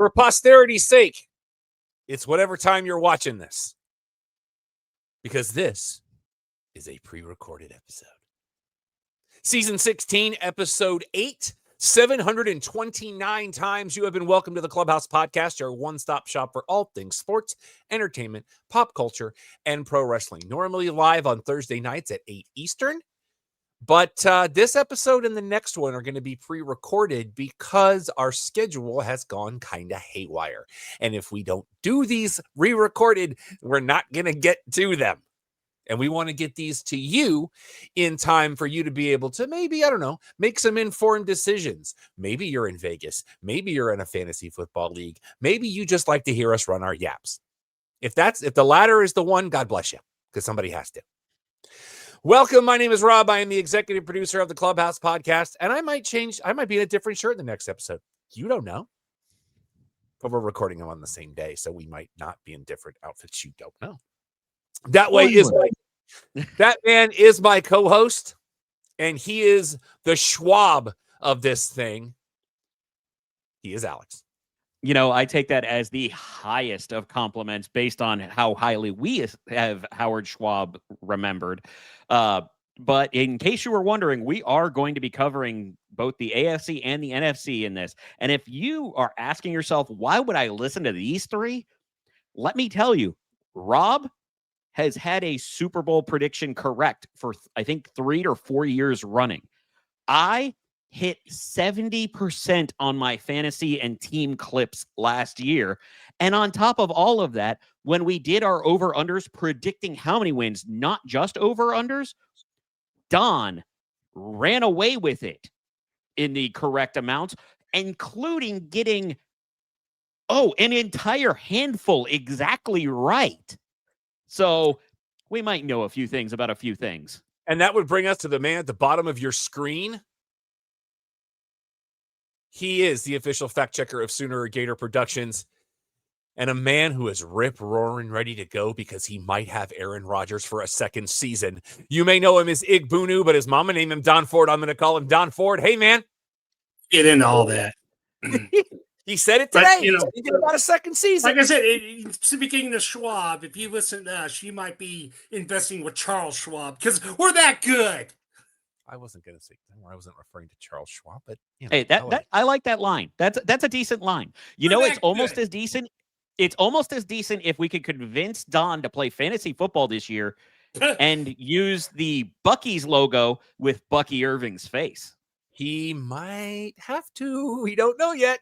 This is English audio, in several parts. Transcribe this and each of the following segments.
For posterity's sake, it's whatever time you're watching this. Because this is a pre-recorded episode. Season 16, episode 8, 729 times you have been welcome to the Clubhouse podcast, your one-stop shop for all things sports, entertainment, pop culture, and pro wrestling. Normally live on Thursday nights at 8 Eastern. But this episode and the next one are going to be pre-recorded because our schedule has gone kind of haywire. And if we don't do these re-recorded, we're not going to get to them. And we want to get these to you in time for you to be able to maybe, I don't know, make some informed decisions. Maybe you're in Vegas. Maybe you're in a fantasy football league. Maybe you just like to hear us run our yaps. If the latter is the one, God bless you, because somebody has to. Welcome. My name is Rob. I am the executive producer of the Clubhouse podcast, and I might be in a different shirt in the next episode. You don't know. But we're recording them on the same day, so we might not be in different outfits. You don't know. That man is my co-host, and he is the Schwab of this thing. He is Alex. You know, I take that as the highest of compliments based on how highly we have Howard Schwab remembered. But in case you were wondering, we are going to be covering both the AFC and the NFC in this. And if you are asking yourself, why would I listen to these three? Let me tell you, Rob has had a Super Bowl prediction correct for, I think, 3 or 4 years running. I hit 70% on my fantasy and team clips last year. And on top of all of that, when we did our over-unders predicting how many wins, not just over-unders, Don ran away with it in the correct amounts, including getting, an entire handful exactly right. So we might know a few things about a few things. And that would bring us to the man at the bottom of your screen. He is the official fact checker of Sooner Gator Productions and a man who is rip-roaring ready to go because he might have Aaron Rodgers for a second season. You may know him as Igbunu, but his mama named him Don Ford. I'm going to call him Don Ford. Hey, man. Get into all that. He said it today. He did about a second season. Like I said, speaking to Schwab, if you listen to us, you might be investing with Charles Schwab because we're that good. I wasn't going to say that. I wasn't referring to Charles Schwab, but hey, I like that line. That's a decent line. It's almost as decent. It's almost as decent if we could convince Don to play fantasy football this year and use the Buc-ee's logo with Bucky Irving's face. He might have to. We don't know yet.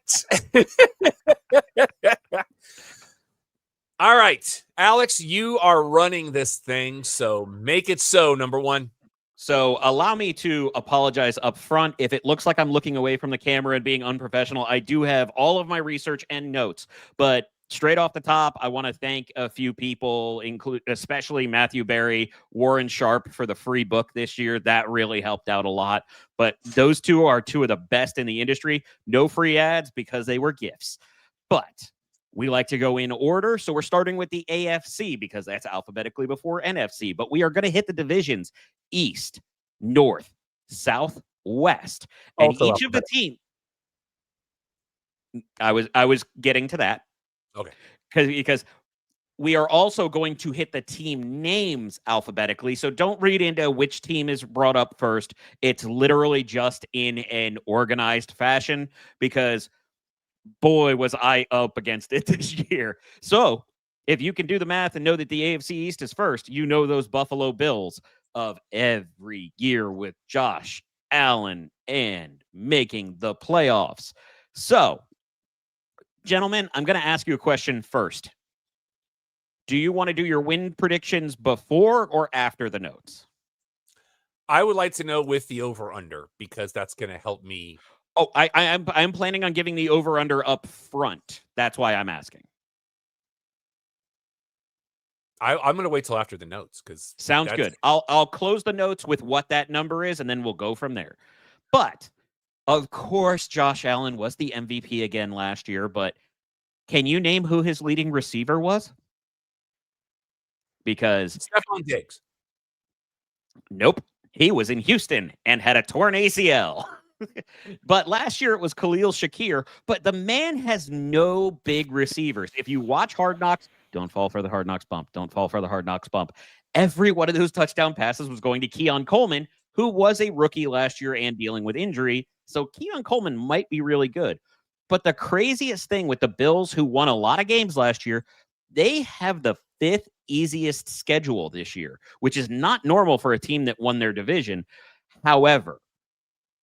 All right, Alex, you are running this thing, so make it so, number one. So allow me to apologize up front. If it looks like I'm looking away from the camera and being unprofessional, I do have all of my research and notes. But straight off the top, I want to thank a few people, especially Matthew Berry, Warren Sharp for the free book this year. That really helped out a lot. But those two are two of the best in the industry. No free ads because they were gifts. But we like to go in order. So we're starting with the AFC because that's alphabetically before NFC. But we are going to hit the divisions East, North, South, West. And also each of the teams. I was getting to that. Okay. Because we are also going to hit the team names alphabetically. So don't read into which team is brought up first. It's literally just in an organized fashion because boy, was I up against it this year. So if you can do the math and know that the AFC East is first, you know those Buffalo Bills of every year with Josh Allen and making the playoffs. So, gentlemen, I'm going to ask you a question first. Do you want to do your win predictions before or after the notes? I would like to know with the over-under because that's going to help me. Oh, I'm planning on giving the over-under up front. That's why I'm asking. I'm going to wait till after the notes because sounds good. I'll close the notes with what that number is, and then we'll go from there. But of course, Josh Allen was the MVP again last year. But can you name who his leading receiver was? Because Stephon Diggs. Nope, he was in Houston and had a torn ACL. But last year it was Khalil Shakir, but the man has no big receivers. If you watch Hard Knocks, don't fall for the Hard Knocks bump. Don't fall for the Hard Knocks bump. Every one of those touchdown passes was going to Keon Coleman, who was a rookie last year and dealing with injury. So Keon Coleman might be really good. But the craziest thing with the Bills, who won a lot of games last year, they have the 5th easiest schedule this year, which is not normal for a team that won their division. However,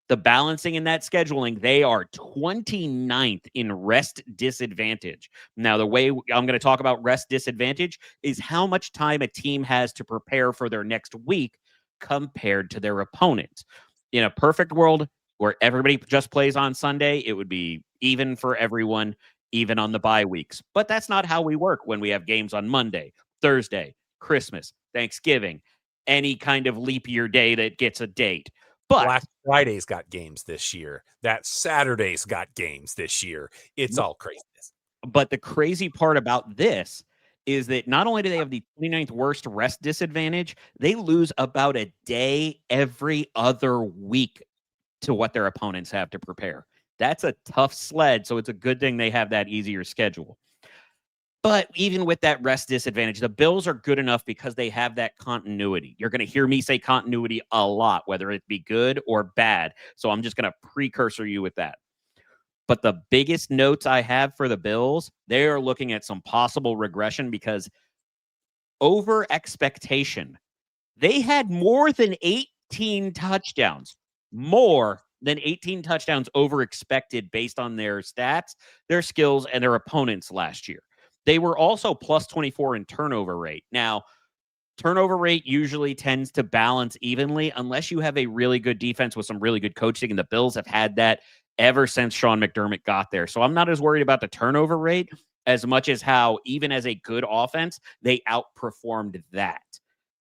the balancing in that scheduling, they are 29th in rest disadvantage. Now, the way I'm going to talk about rest disadvantage is how much time a team has to prepare for their next week compared to their opponent. In a perfect world where everybody just plays on Sunday, it would be even for everyone, even on the bye weeks. But that's not how we work when we have games on Monday, Thursday, Christmas, Thanksgiving, any kind of leap year day that gets a date. But Black Friday's got games this year. That Saturday's got games this year. It's all craziness. But the crazy part about this is that not only do they have the 29th worst rest disadvantage, they lose about a day every other week to what their opponents have to prepare. That's a tough sled, so it's a good thing they have that easier schedule. But even with that rest disadvantage, the Bills are good enough because they have that continuity. You're going to hear me say continuity a lot, whether it be good or bad. So I'm just going to precursor you with that. But the biggest notes I have for the Bills, they are looking at some possible regression because over expectation, they had more than 18 touchdowns, more than 18 touchdowns over expected based on their stats, their skills, and their opponents last year. They were also plus 24 in turnover rate. Now, turnover rate usually tends to balance evenly unless you have a really good defense with some really good coaching, and the Bills have had that ever since Sean McDermott got there. So I'm not as worried about the turnover rate as much as how, even as a good offense, they outperformed that.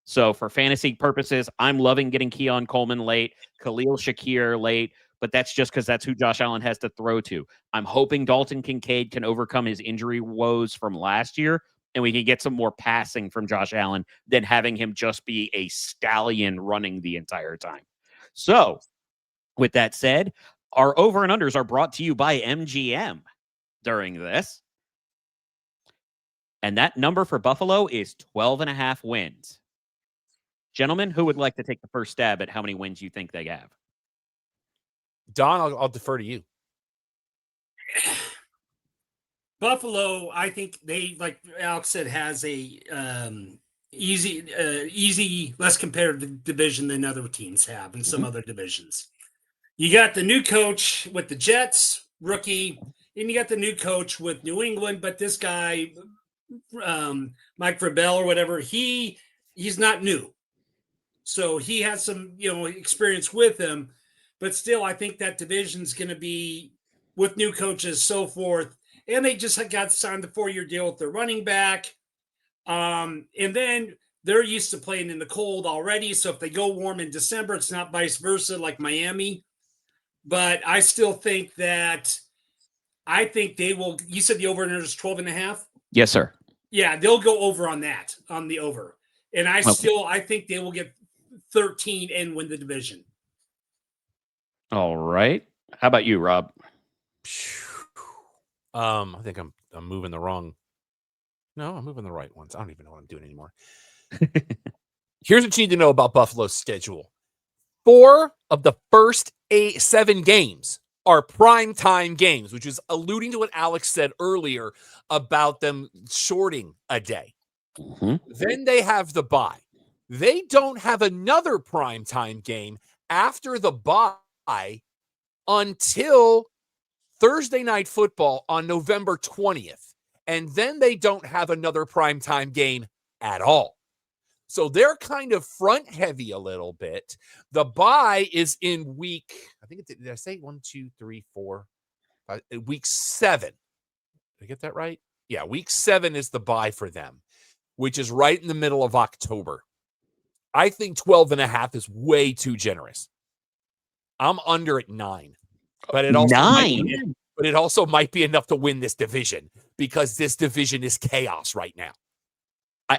So for fantasy purposes, I'm loving getting Keon Coleman late, Khalil Shakir late, but that's just because that's who Josh Allen has to throw to. I'm hoping Dalton Kincaid can overcome his injury woes from last year, and we can get some more passing from Josh Allen than having him just be a stallion running the entire time. So with that said, our over and unders are brought to you by MGM during this. And that number for Buffalo is 12.5 wins. Gentlemen, who would like to take the first stab at how many wins you think they have? Don, I'll defer to you. Buffalo, I think they, like Alex said, has a easy, less competitive division than other teams have in some other divisions. You got the new coach with the Jets, rookie, and you got the new coach with New England, but this guy, Mike Vrabel or whatever, he's not new. So he has some, experience with him, but still, I think that division's going to be with new coaches, so forth. And they just got signed the 4-year deal with their running back. And then they're used to playing in the cold already. So if they go warm in December, it's not vice versa like Miami. But I still think that they will. You said the over and under is 12.5? Yes, sir. Yeah, they'll go over on that, on the over. And I think they will get 13 and win the division. All right. How about you, Rob? I think I'm moving the wrong. No, I'm moving the right ones. I don't even know what I'm doing anymore. Here's what you need to know about Buffalo's schedule. 4 of the first 7 games are primetime games, which is alluding to what Alex said earlier about them shorting a day. Then they have the bye. They don't have another primetime game after the bye until Thursday Night Football on November 20th. And then they don't have another primetime game at all. So they're kind of front heavy a little bit. The bye is in week, I think, did I say 1, 2, 3, 4, 5, week 7. Did I get that right? Yeah, week 7 is the bye for them, which is right in the middle of October. I think 12.5 is way too generous. I'm under at 9. But it also might be enough to win this division because this division is chaos right now.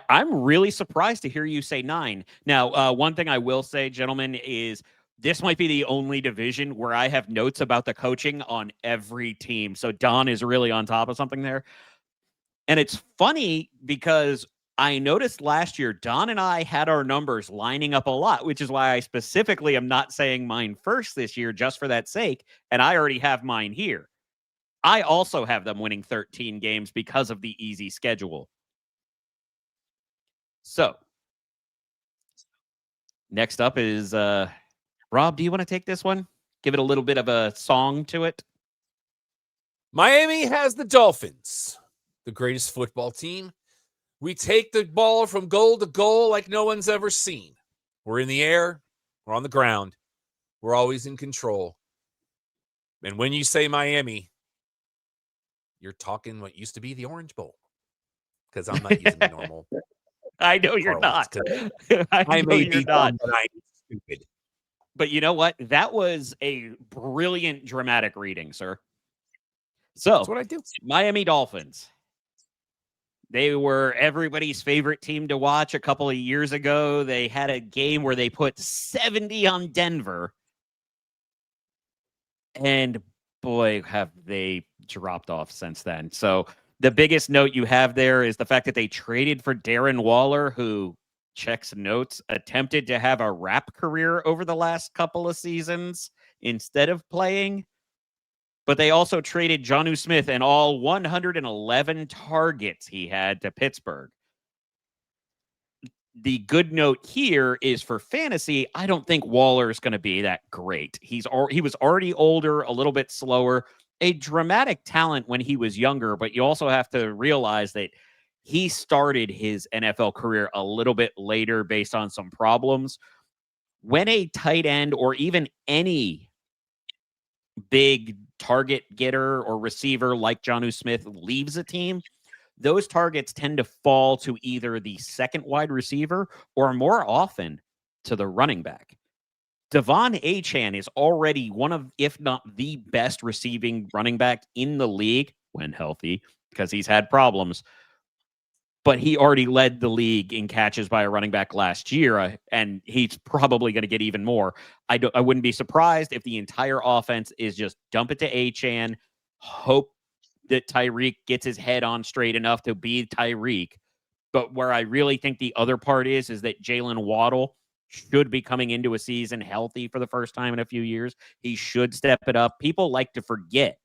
I'm really surprised to hear you say 9. Now, one thing I will say, gentlemen, is This might be the only division where I have notes about the coaching on every team. So Don is really on top of something there. And it's funny because I noticed last year, Don and I had our numbers lining up a lot, which is why I specifically am not saying mine first this year just for that sake. And I already have mine here. I also have them winning 13 games because of the easy schedule. So next up is Rob, do you want to take this one? Give it a little bit of a song to it. Miami has the Dolphins, the greatest football team. We take the ball from goal to goal like no one's ever seen. We're in the air. We're on the ground. We're always in control. And when you say Miami, you're talking what used to be the Orange Bowl. Because I'm not using the normal. I know you're not. I may be dumb, but I'm stupid. But you know what? That was a brilliant dramatic reading, sir. So that's what I do. Miami Dolphins. They were everybody's favorite team to watch a couple of years ago. They had a game where they put 70 on Denver. And boy, have they dropped off since then. So the biggest note you have there is the fact that they traded for Darren Waller, who, checks notes, attempted to have a rap career over the last couple of seasons instead of playing. But they also traded Jonnu Smith and all 111 targets he had to Pittsburgh. The good note here is for fantasy, I don't think Waller is going to be that great. He was already older, a little bit slower, a dramatic talent when he was younger, but you also have to realize that he started his NFL career a little bit later based on some problems. When a tight end or even any big target getter or receiver like Jonnu Smith leaves a team, those targets tend to fall to either the second wide receiver or more often to the running back. Devon Achane is already one of, if not the best receiving running back in the league when healthy, because he's had problems. But he already led the league in catches by a running back last year, and he's probably going to get even more. I wouldn't be surprised if the entire offense is just dump it to Achane, hope that Tyreek gets his head on straight enough to be Tyreek. But where I really think the other part is that Jalen Waddle should be coming into a season healthy for the first time in a few years. He should step it up. People like to forget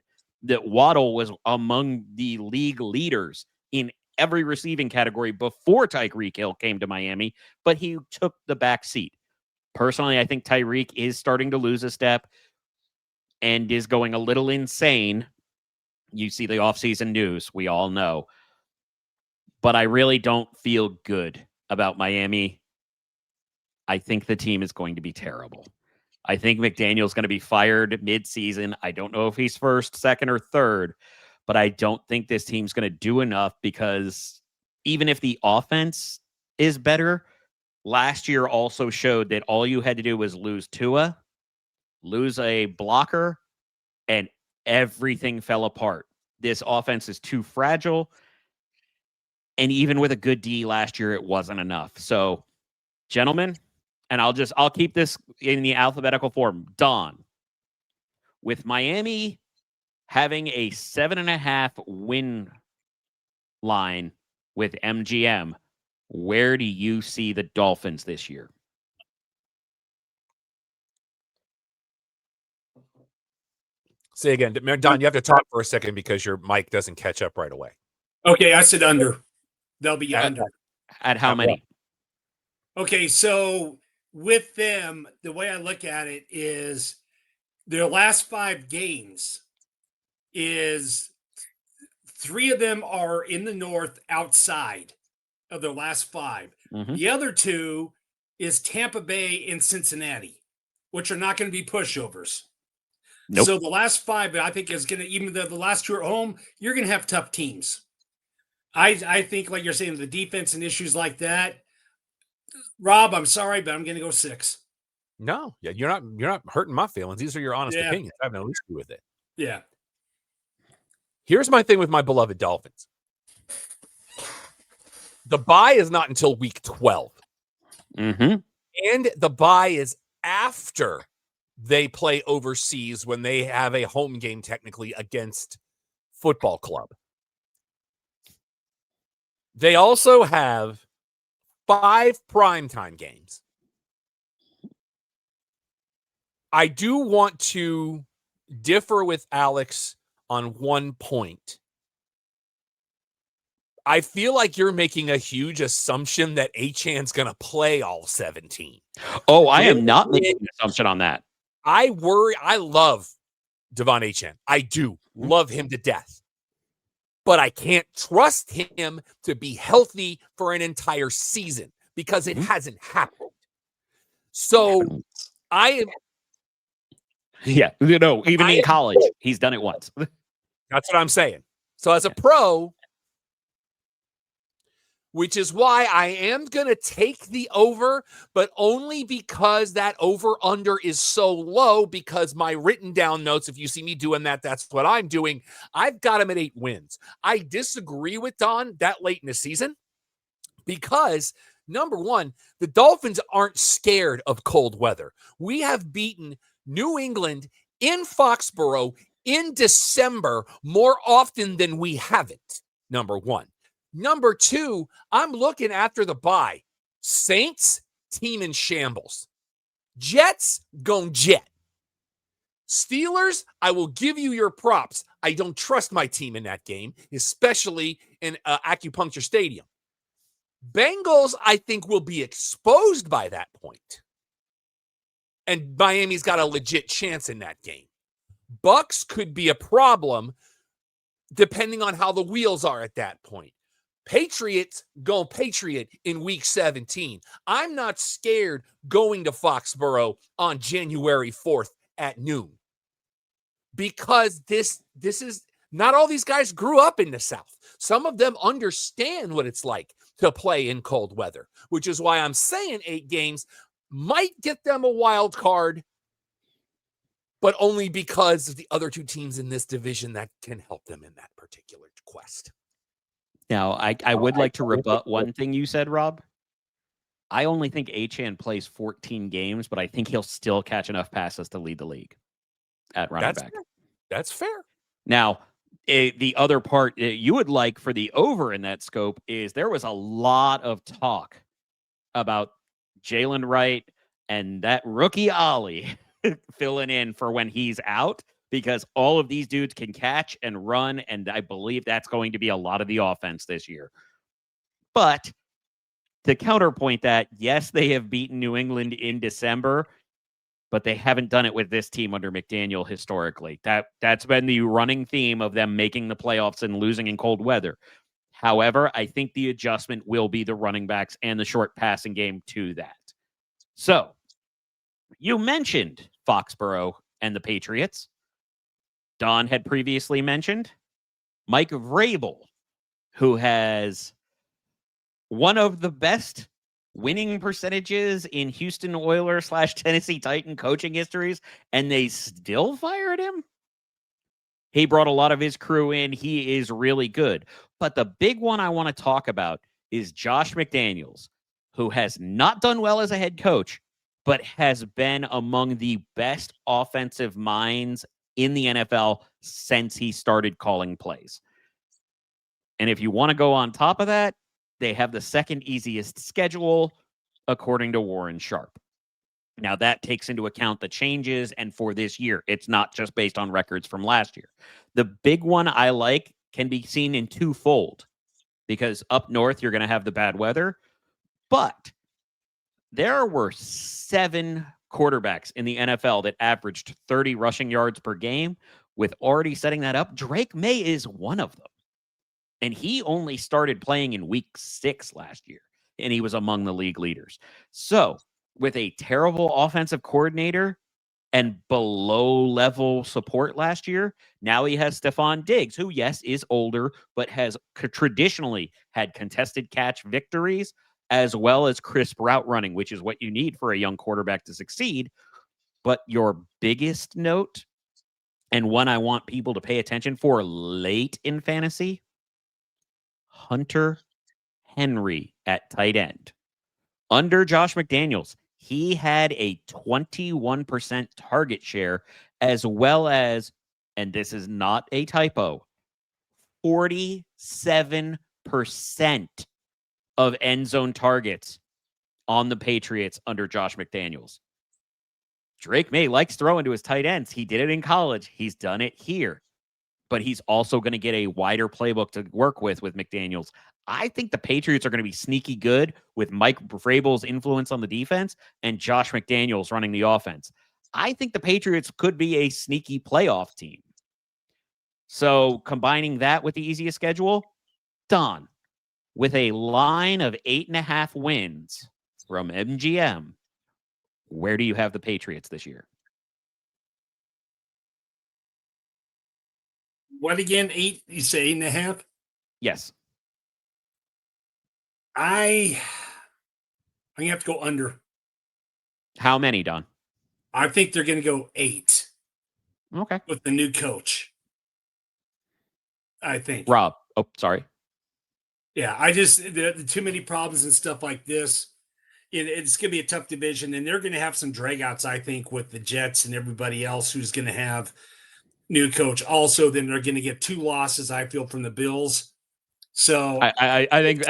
that Waddle was among the league leaders in every receiving category before Tyreek Hill came to Miami, but he took the back seat. Personally, I think Tyreek is starting to lose a step and is going a little insane. You see the offseason news, we all know. But I really don't feel good about Miami. I think the team is going to be terrible. I think McDaniel's going to be fired mid-season. I don't know if he's first, second, or third, but I don't think this team's going to do enough because even if the offense is better, last year also showed that all you had to do was lose Tua, lose a blocker, and everything fell apart. This offense is too fragile. And even with a good D last year, it wasn't enough. So, gentlemen, and I'll keep this in the alphabetical form. Don, with Miami having a 7.5 win line with MGM, where do you see the Dolphins this year? Say again, Don, you have to talk for a second because your mic doesn't catch up right away. Okay, I said under. They'll be under. At how many? Okay, so with them, the way I look at it is their last 5 games is 3 of them are in the north outside of their last 5. Mm-hmm. The other 2 is Tampa Bay and Cincinnati, which are not going to be pushovers. Nope. So the last 5, I think, is going to, even though the last 2 are home, you're going to have tough teams. I think, like you're saying, the defense and issues like that. Rob, I'm sorry, but I'm going to go 6. No, yeah, you're not hurting my feelings. These are your honest opinions. I have no issue with it. Yeah. Here's my thing with my beloved Dolphins. The bye is not until week 12. Mm-hmm. And the bye is after they play overseas when they have a home game technically against football club. They also have 5 primetime games. I do want to differ with Alex on one point. I feel like you're making a huge assumption that Achan's going to play all 17. Oh, I am not making an assumption on that. I worry. I love Devon Achane. I do love him to death. But I can't trust him to be healthy for an entire season because it hasn't happened. So I am. Yeah, even in college, he's done it once. That's what I'm saying. So as a pro, which is why I am going to take the over, but only because that over-under is so low, because my written down notes, if you see me doing that, that's what I'm doing. I've got him at 8 wins. I disagree with Don that late in the season because, number one, the Dolphins aren't scared of cold weather. We have beaten New England in Foxborough in December more often than we haven't, number one. Number two, I'm looking after the bye. Saints, team in shambles. Jets, gon' jet. Steelers, I will give you your props. I don't trust my team in that game, especially in Acupuncture Stadium. Bengals, I think, will be exposed by that point. And Miami's got a legit chance in that game. Bucks could be a problem depending on how the wheels are at that point. Patriots go Patriot in week 17. I'm not scared going to Foxborough on January 4th at noon because this is not all these guys grew up in the South. Some of them understand what it's like to play in cold weather, which is why I'm saying 8 games might get them a wild card, but only because of the other 2 teams in this division that can help them in that particular quest. Now, I would like to rebut one thing you said, Rob. I only think Achane plays 14 games, but I think he'll still catch enough passes to lead the league at running back. Fair. That's fair. Now, the other part you would like for the over in that scope is there was a lot of talk about Jalen Wright and that rookie Ollie filling in for when he's out, because all of these dudes can catch and run, and I believe that's going to be a lot of the offense this year. But to counterpoint that, yes, they have beaten New England in December, but they haven't done it with this team under McDaniel historically. That's been the running theme of them making the playoffs and losing in cold weather. However, I think the adjustment will be the running backs and the short passing game to that. So, you mentioned Foxborough and the Patriots. Don had previously mentioned Mike Vrabel, who has one of the best winning percentages in Houston Oilers / Tennessee Titan coaching histories, and they still fired him. He brought a lot of his crew in. He is really good. But the big one I want to talk about is Josh McDaniels, who has not done well as a head coach, but has been among the best offensive minds in the NFL since he started calling plays. And if you want to go on top of that, they have the second easiest schedule, according to Warren Sharp. Now, that takes into account the changes, and for this year, it's not just based on records from last year. The big one I like can be seen in twofold, because up north, you're going to have the bad weather, but there were 7 quarterbacks in the NFL that averaged 30 rushing yards per game. With already setting that up, Drake May is one of them. And he only started playing in week 6 last year, and he was among the league leaders. So, with a terrible offensive coordinator and below-level support last year, now he has Stephon Diggs, who, yes, is older, but has traditionally had contested catch victories, as well as crisp route running, which is what you need for a young quarterback to succeed. But your biggest note, and one I want people to pay attention for late in fantasy, Hunter Henry at tight end. Under Josh McDaniels, he had a 21% target share, as well as, and this is not a typo, 47% of end zone targets on the Patriots under Josh McDaniels. Drake May likes throwing to his tight ends. He did it in college. He's done it here. But he's also going to get a wider playbook to work with McDaniels. I think the Patriots are going to be sneaky good with Mike Vrabel's influence on the defense and Josh McDaniels running the offense. I think the Patriots could be a sneaky playoff team. So combining that with the easiest schedule, done. With a line of 8.5 wins from MGM, where do you have the Patriots this year? What again? 8? You say 8.5? Yes. I'm gonna have to go under. How many, Don? I think they're gonna go 8. Okay. With the new coach. I think. Rob. Oh, sorry. Yeah, I just the too many problems and stuff like this. It's going to be a tough division, and they're going to have some dragouts, I think, with the Jets and everybody else who's going to have new coach. Also, then they're going to get 2 losses, I feel, from the Bills. So I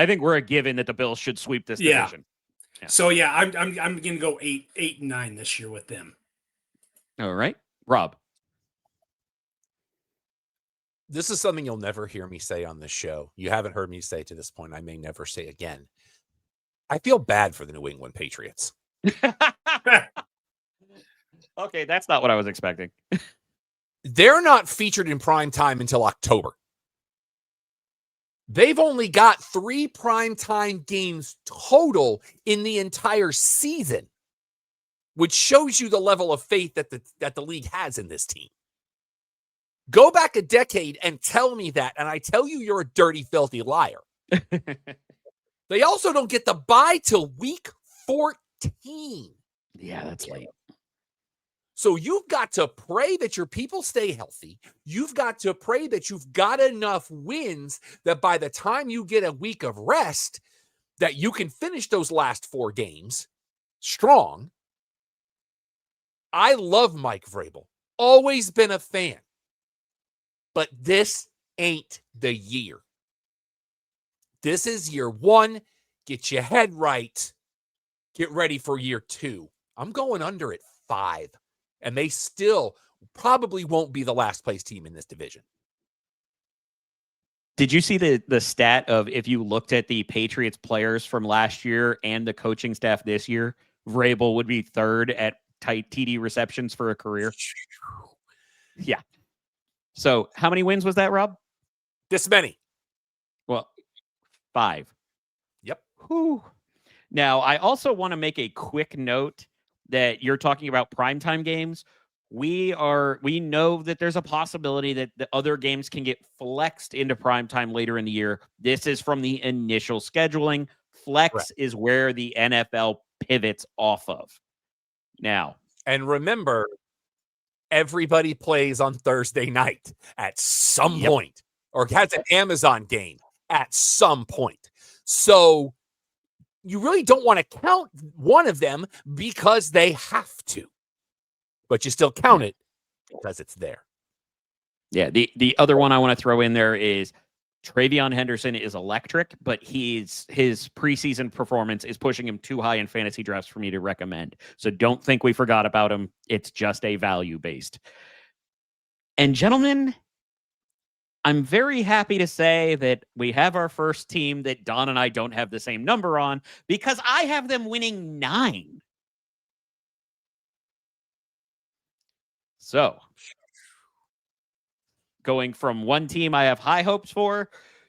think we're a given that the Bills should sweep this division. Yeah. So yeah, I'm going to go 8 and 9 this year with them. All right, Rob. This is something you'll never hear me say on this show. You haven't heard me say to this point. I may never say again. I feel bad for the New England Patriots. Okay, that's not what I was expecting. They're not featured in prime time until October. They've only got 3 primetime games total in the entire season, which shows you the level of faith that the league has in this team. Go back a decade and tell me that, and I tell you you're a dirty, filthy liar. They also don't get the bye till week 14. Yeah, that's late. So you've got to pray that your people stay healthy. You've got to pray that you've got enough wins that by the time you get a week of rest, that you can finish those last 4 games strong. I love Mike Vrabel. Always been a fan. But this ain't the year. This is year 1. Get your head right. Get ready for year 2. I'm going under at 5. And they still probably won't be the last place team in this division. Did you see the stat of if you looked at the Patriots players from last year and the coaching staff this year, Vrabel would be 3rd at TD receptions for a career? Yeah. So how many wins was that, Rob? This many. Well, 5. Yep. Whew. Now, I also want to make a quick note that you're talking about primetime games. We know that there's a possibility that the other games can get flexed into primetime later in the year. This is from the initial scheduling. Flex is where the NFL pivots off of. Now. And remember, everybody plays on Thursday night at some point, or has an Amazon game at some point. So you really don't want to count one of them because they have to. But you still count it because it's there. Yeah, the other one I want to throw in there is Travion Henderson is electric, but his preseason performance is pushing him too high in fantasy drafts for me to recommend. So don't think we forgot about him. It's just a value-based. And gentlemen, I'm very happy to say that we have our first team that Don and I don't have the same number on because I have them winning 9. So, going from one team I have high hopes for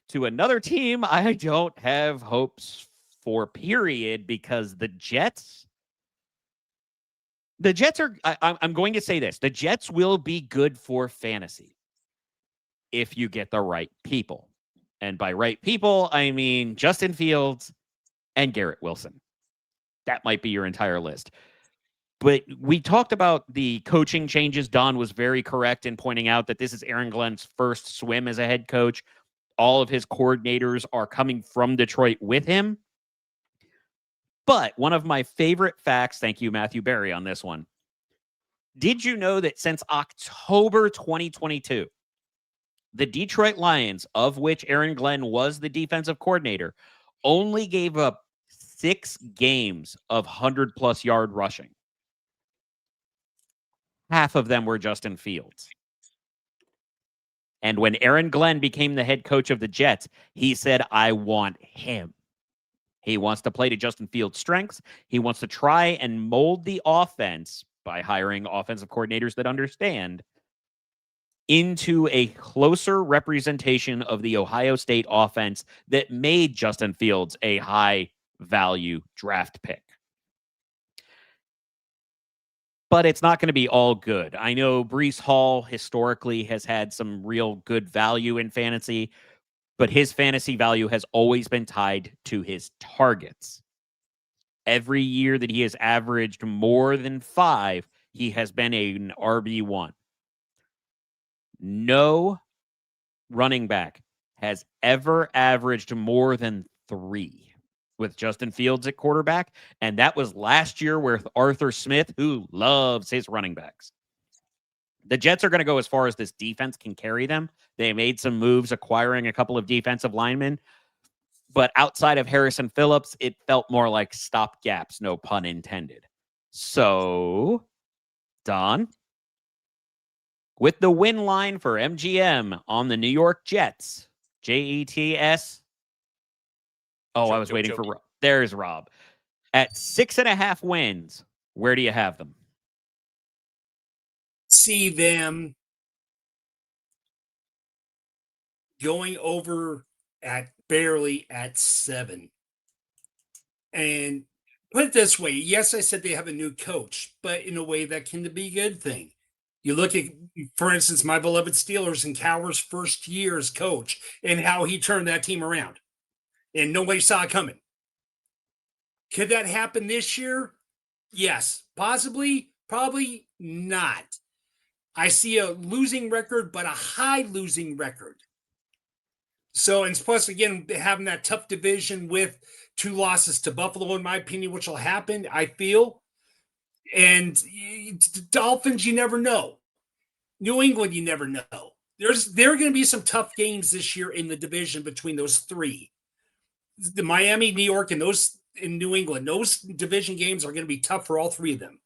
to another team I don't have hopes for, period, because the Jets are, I'm going to say this, the Jets will be good for fantasy if you get the right people. And by right people, I mean Justin Fields and Garrett Wilson. That might be your entire list. But we talked about the coaching changes. Don was very correct in pointing out that this is Aaron Glenn's first swim as a head coach. All of his coordinators are coming from Detroit with him. But one of my favorite facts, thank you, Matthew Berry, on this one. Did you know that since October 2022, the Detroit Lions, of which Aaron Glenn was the defensive coordinator, only gave up 6 games of 100-plus yard rushing? Half of them were Justin Fields. And when Aaron Glenn became the head coach of the Jets, he said, I want him. He wants to play to Justin Fields' strengths. He wants to try and mold the offense by hiring offensive coordinators that understand into a closer representation of the Ohio State offense that made Justin Fields a high-value draft pick. But it's not going to be all good. I know Breece Hall historically has had some real good value in fantasy, but his fantasy value has always been tied to his targets. Every year that he has averaged more than 5, he has been an RB1. No running back has ever averaged more than 3 with Justin Fields at quarterback, and that was last year with Arthur Smith, who loves his running backs. The Jets are going to go as far as this defense can carry them. They made some moves acquiring a couple of defensive linemen, but outside of Harrison Phillips, it felt more like stopgaps, no pun intended. So, Don, with the win line for MGM on the New York Jets, Jets. Oh, I was waiting for Rob. There's Rob. At 6.5 wins, where do you have them? See them going over at barely at 7. And put it this way, yes, I said they have a new coach, but in a way that can be a good thing. You look at, for instance, my beloved Steelers and Cowher's first year as coach and how he turned that team around. And nobody saw it coming. Could that happen this year? Yes. Possibly, probably not. I see a losing record, but a high losing record. So, and plus, again, having that tough division with 2 losses to Buffalo, in my opinion, which will happen, I feel. And Dolphins, you never know. New England, you never know. There are going to be some tough games this year in the division between those 3. The Miami, New York, and those in New England, those division games are going to be tough for all 3 of them.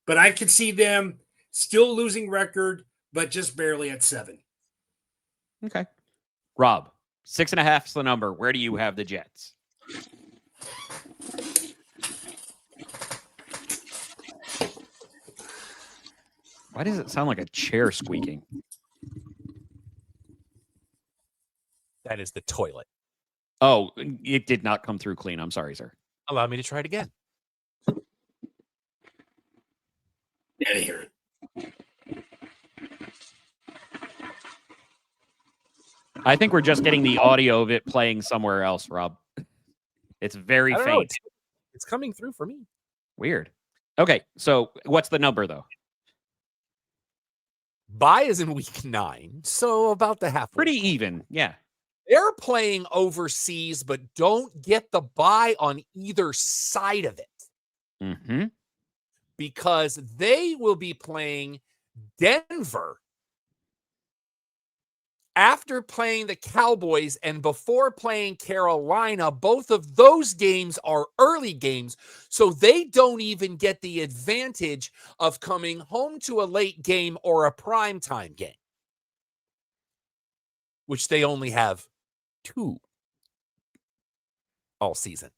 But I can see them still losing record, but just barely at 7. Okay. Rob, 6.5 is the number. Where do you have the Jets? Why does it sound like a chair squeaking? That is the toilet. Oh, it did not come through clean. I'm sorry, sir. Allow me to try it again. Yeah, I hear it. I think we're just getting the audio of it playing somewhere else, Rob. It's very I don't faint. know, it's coming through for me. Weird. Okay, so what's the number, though? Bye is in week 9, so about the halfway. Pretty even, yeah. They're playing overseas, but don't get the bye on either side of it. Mm-hmm. Because they will be playing Denver after playing the Cowboys and before playing Carolina. Both of those games are early games, so they don't even get the advantage of coming home to a late game or a primetime game, which they only have 2 all season.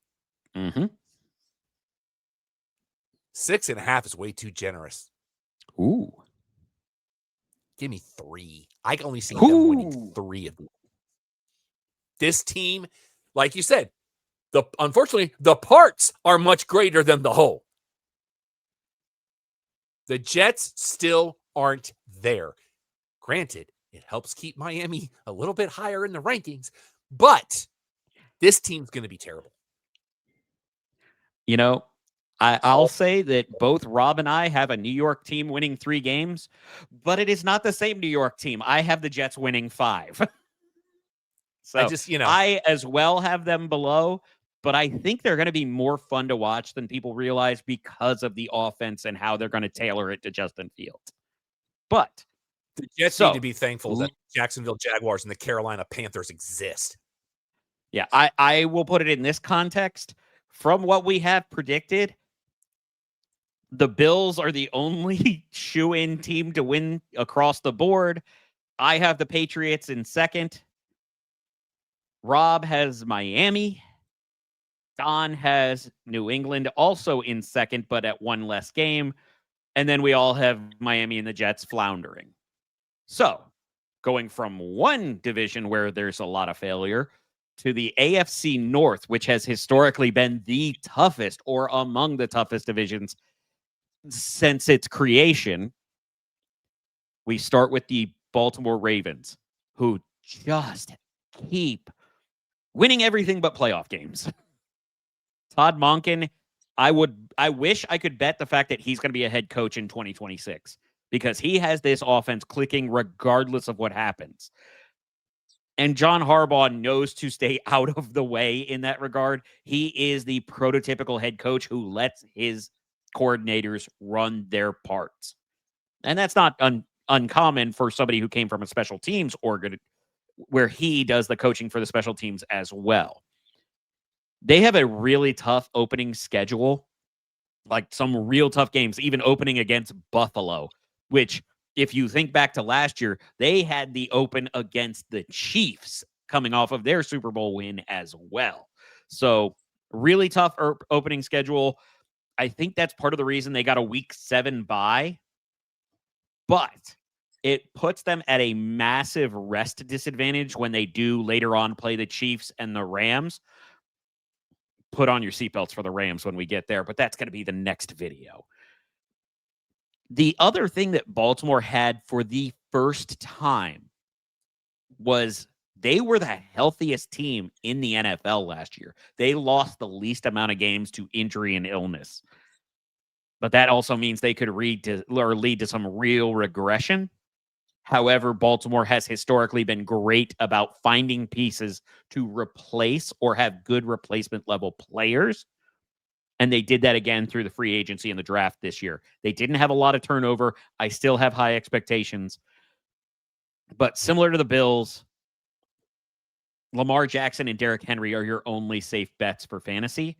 Mm-hmm. 6.5 is way too generous. Ooh. Give me 3. I can only see them winning 3 of them. This team, like you said, unfortunately, the parts are much greater than the whole. The Jets still aren't there. Granted, it helps keep Miami a little bit higher in the rankings, but this team's going to be terrible. You know, I'll say that both Rob and I have a New York team winning 3 games, but it is not the same New York team. I have the Jets winning 5. So I as well have them below, but I think they're going to be more fun to watch than people realize because of the offense and how they're going to tailor it to Justin Fields. But the Jets need to be thankful that Jacksonville Jaguars and the Carolina Panthers exist. Yeah, I will put it in this context. From what we have predicted, the Bills are the only shoe-in team to win across the board. I have the Patriots in second. Rob has Miami. Don has New England also in second, but at one less game. And then we all have Miami and the Jets floundering. So going from one division where there's a lot of failure to the AFC North, which has historically been the toughest or among the toughest divisions since its creation. We start with the Baltimore Ravens, who just keep winning everything but playoff games. Todd Monken, I wish I could bet the fact that he's going to be a head coach in 2026 because he has this offense clicking regardless of what happens. And John Harbaugh knows to stay out of the way in that regard. He is the prototypical head coach who lets his coordinators run their parts. And that's not uncommon for somebody who came from a special teams organ where he does the coaching for the special teams as well. They have a really tough opening schedule, like some real tough games, even opening against Buffalo, which if you think back to last year, they had the open against the Chiefs coming off of their Super Bowl win as well. So really tough opening schedule. I think that's part of the reason they got a week 7 bye, but it puts them at a massive rest disadvantage when they do later on play the Chiefs and the Rams. Put on your seatbelts for the Rams when we get there, but that's going to be the next video. The other thing that Baltimore had for the first time was they were the healthiest team in the NFL last year. They lost the least amount of games to injury and illness. But that also means they could lead to some real regression. However, Baltimore has historically been great about finding pieces to replace or have good replacement level players. And they did that again through the free agency and the draft this year. They didn't have a lot of turnover. I still have high expectations. But similar to the Bills, Lamar Jackson and Derrick Henry are your only safe bets for fantasy.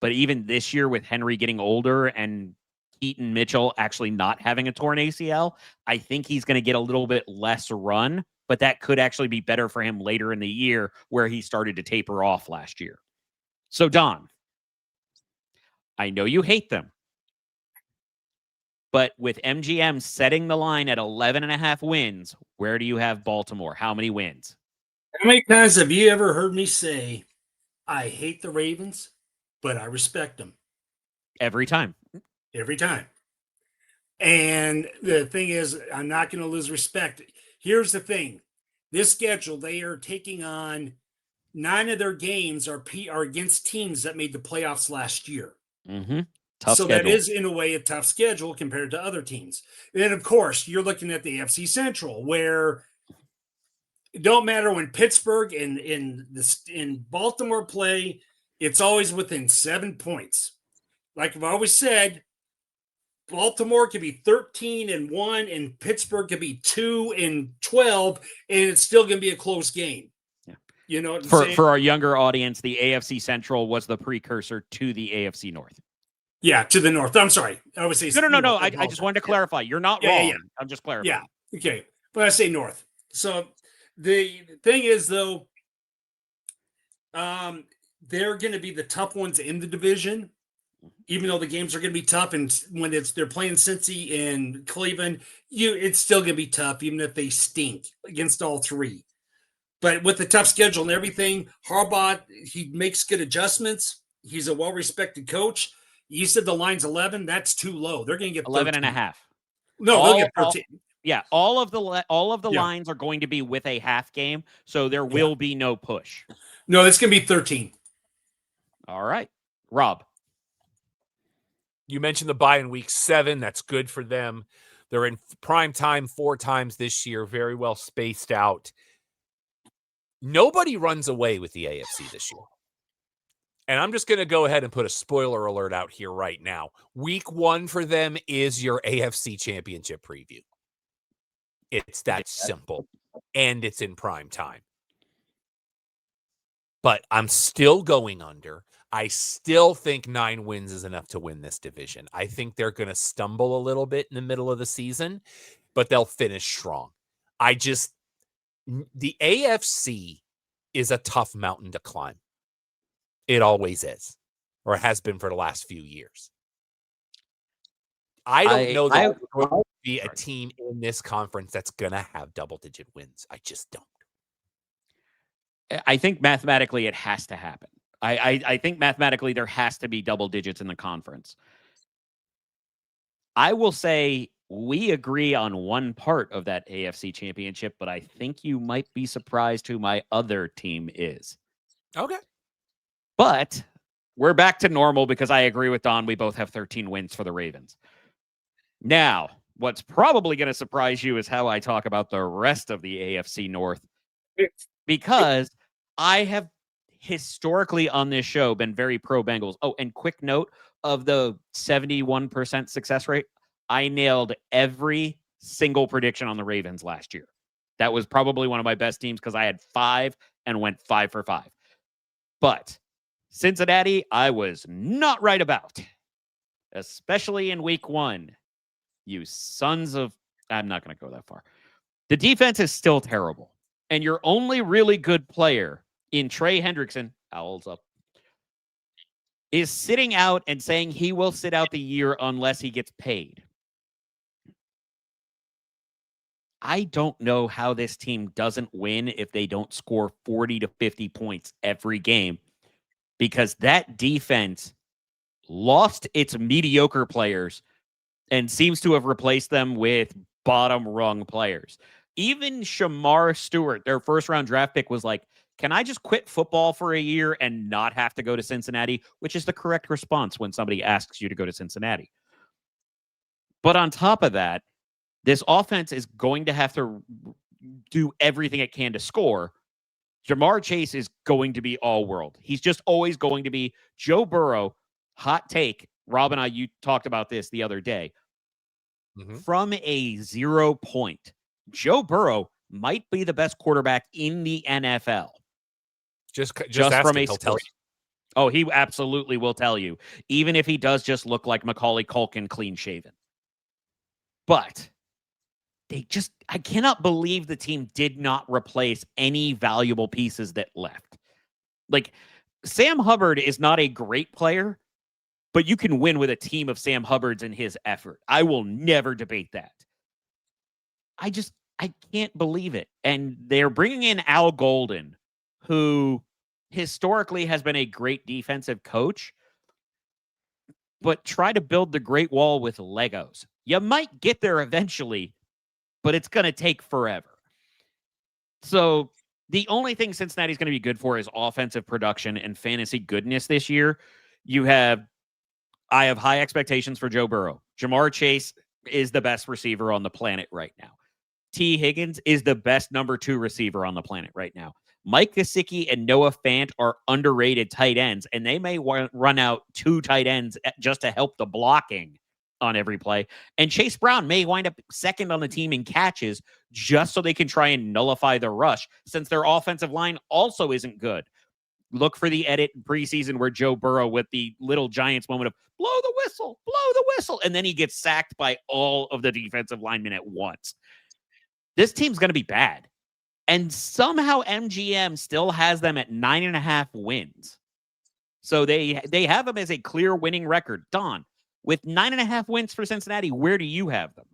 But even this year with Henry getting older and Keaton Mitchell actually not having a torn ACL, I think he's going to get a little bit less run, but that could actually be better for him later in the year where he started to taper off last year. So, Don, I know you hate them, but with MGM setting the line at 11.5 wins, where do you have Baltimore? How many wins? How many times have you ever heard me say, I hate the Ravens, but I respect them? Every time. Every time. And the thing is, I'm not going to lose respect. Here's the thing. This schedule, they are taking on 9 of their games are against teams that made the playoffs last year. Mm-hmm. Tough so schedule. That is, in a way, a tough schedule compared to other teams. And, of course, you're looking at the AFC Central, where it don't matter when Pittsburgh and in Baltimore play, it's always within 7 points. Like I've always said, Baltimore could be 13-1 and Pittsburgh could be 2-12, and it's still going to be a close game. Yeah. You know what I'm saying? For our younger audience, the AFC Central was the precursor to the AFC North. Yeah, to the north. I'm sorry. I would say no. I just wanted to clarify. You're not wrong. Yeah. I'm just clarifying. Yeah. Okay. But I say north. So the thing is, though, they're going to be the tough ones in the division. Even though the games are going to be tough, and when they're playing Cincy and Cleveland, it's still going to be tough, even if they stink against all 3. But with the tough schedule and everything, Harbaugh, he makes good adjustments. He's a well-respected coach. You said the line's 11. That's too low. They're going to get 11.5. No, they'll get 13. All of the lines are going to be with a half game, so there will be no push. No, it's going to be 13. All right, Rob. You mentioned the bye in week 7. That's good for them. They're in prime time 4 times this year, very well spaced out. Nobody runs away with the AFC this year. And I'm just going to go ahead and put a spoiler alert out here right now. Week 1 for them is your AFC Championship preview. It's that simple. And it's in prime time. But I'm still going under. I still think 9 wins is enough to win this division. I think they're going to stumble a little bit in the middle of the season, but they'll finish strong. The AFC is a tough mountain to climb. It always is, or has been for the last few years. I don't know that there's going to be a team in this conference that's going to have double-digit wins. I just don't. I think mathematically it has to happen. I think mathematically there has to be double digits in the conference. I will say we agree on one part of that AFC Championship, but I think you might be surprised who my other team is. Okay. But we're back to normal because I agree with Don. We both have 13 wins for the Ravens. Now, what's probably going to surprise you is how I talk about the rest of the AFC North. Because I have historically on this show been very pro Bengals. Oh, and quick note of the 71% success rate. I nailed every single prediction on the Ravens last year. That was probably one of my best teams because I had 5 and went 5 for 5. But Cincinnati, I was not right about, especially in week 1. You sons of... I'm not going to go that far. The defense is still terrible. And your only really good player in Trey Hendrickson, owls up, is sitting out and saying he will sit out the year unless he gets paid. I don't know how this team doesn't win if they don't score 40 to 50 points every game, because that defense lost its mediocre players and seems to have replaced them with bottom rung players. Even Shamar Stewart, their first-round draft pick, was like, can I just quit football for a year and not have to go to Cincinnati? Which is the correct response when somebody asks you to go to Cincinnati. But on top of that, this offense is going to have to do everything it can to score. Jamar Chase is going to be all-world. He's just always going to be Joe Burrow. Hot take. Rob and I, you talked about this the other day. From a 0 point, Joe Burrow might be the best quarterback in the NFL. Just from him, he'll tell you. Oh, he absolutely will tell you, even if he does just look like Macaulay Culkin clean-shaven. But I cannot believe the team did not replace any valuable pieces that left. Like, Sam Hubbard is not a great player, but you can win with a team of Sam Hubbards and his effort. I will never debate that. I can't believe it. And they're bringing in Al Golden, who historically has been a great defensive coach, but try to build the Great Wall with Legos. You might get there eventually, but it's going to take forever. So the only thing Cincinnati's going to be good for is offensive production and fantasy goodness this year. I have high expectations for Joe Burrow. Jamar Chase is the best receiver on the planet right now. T. Higgins is the best number 2 receiver on the planet right now. Mike Gesicki and Noah Fant are underrated tight ends, and they may run out 2 tight ends just to help the blocking on every play. And Chase Brown may wind up second on the team in catches just so they can try and nullify the rush, since their offensive line also isn't good. Look for the edit in preseason where Joe Burrow, with the little Giants moment of blow the whistle, and then he gets sacked by all of the defensive linemen at once. This team's going to be bad. And somehow MGM still has them at 9.5 wins. So they have them as a clear winning record. Don, with 9.5 wins for Cincinnati, where do you have them?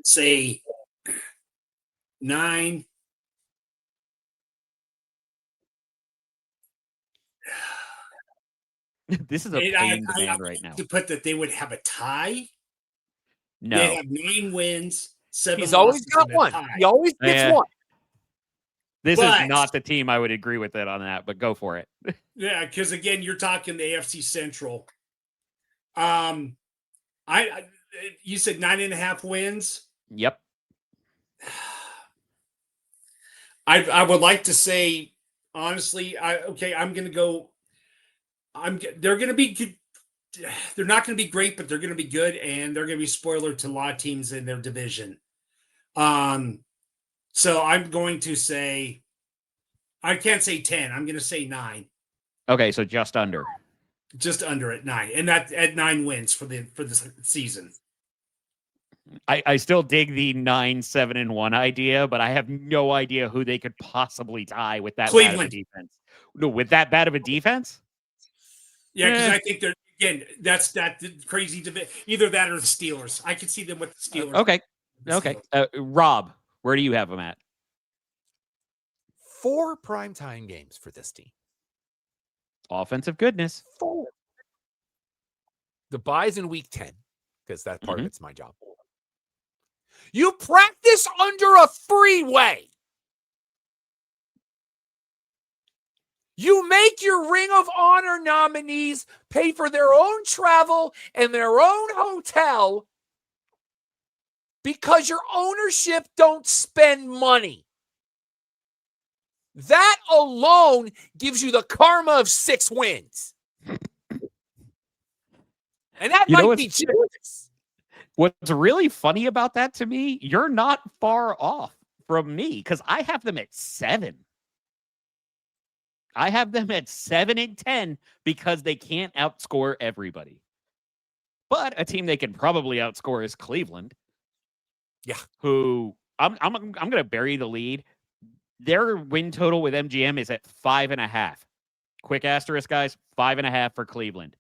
Say 9. This is a pain to man right now. To put that they would have a tie. No. They have 9 wins, 7 He's always got one. He always gets one. This is not the team I would agree with it on that, but go for it. Yeah, because again, you're talking the AFC Central. You said 9.5 wins. Yep. I would like to say, honestly, I'm going to go. They're going to be good. They're not going to be great, but they're going to be good, and they're going to be spoiler to a lot of teams in their division. So I'm going to say, I can't say 10. I'm going to say 9. Okay, so just under. Just under at 9, and that at 9 wins for the season. I still dig the 9-7-1 idea, but I have no idea who they could possibly tie with that bad of a defense. No, with that bad of a defense? Yeah, because I think that's that crazy debate. Either that or the Steelers. I could see them with the Steelers. Okay. Rob, where do you have them at? 4 primetime games for this team. Offensive goodness. 4. The bye's in week 10, because that part of it's my job. You practice under a freeway. You make your Ring of Honor nominees pay for their own travel and their own hotel because your ownership don't spend money. That alone gives you the karma of 6 wins. And that might be generous. What's really funny about that to me, you're not far off from me because I have them at 7. I have them at 7-10 because they can't outscore everybody. But a team they can probably outscore is Cleveland. Yeah. Who I'm going to bury the lead. Their win total with MGM is at 5.5. Quick asterisk, guys, 5.5 for Cleveland.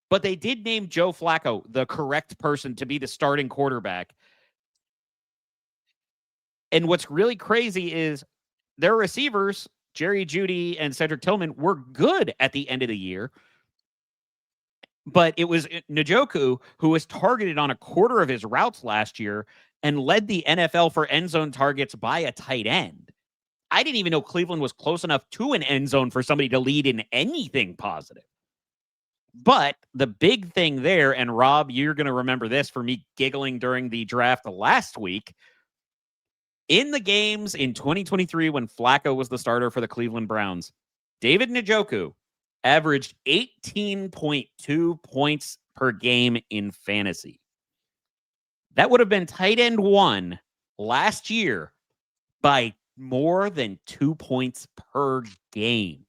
But they did name Joe Flacco the correct person to be the starting quarterback. And what's really crazy is their receivers, Jerry Jeudy and Cedric Tillman, were good at the end of the year. But it was Njoku who was targeted on a quarter of his routes last year and led the NFL for end zone targets by a tight end. I didn't even know Cleveland was close enough to an end zone for somebody to lead in anything positive. But the big thing there, and Rob, you're going to remember this for me giggling during the draft last week, in the games in 2023 when Flacco was the starter for the Cleveland Browns, David Njoku averaged 18.2 points per game in fantasy. That would have been tight end 1 last year by more than 2 points per game.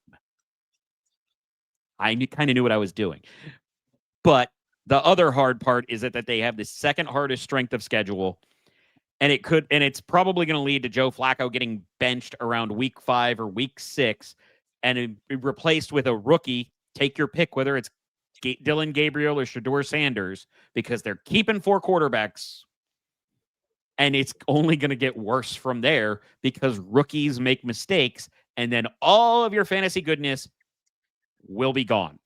I kind of knew what I was doing. But the other hard part is that they have the second hardest strength of schedule. And it's probably going to lead to Joe Flacco getting benched around week 5 or week 6 and replaced with a rookie. Take your pick, whether it's Dylan Gabriel or Shedeur Sanders, because they're keeping 4 quarterbacks. And it's only going to get worse from there because rookies make mistakes. And then all of your fantasy goodness will be gone.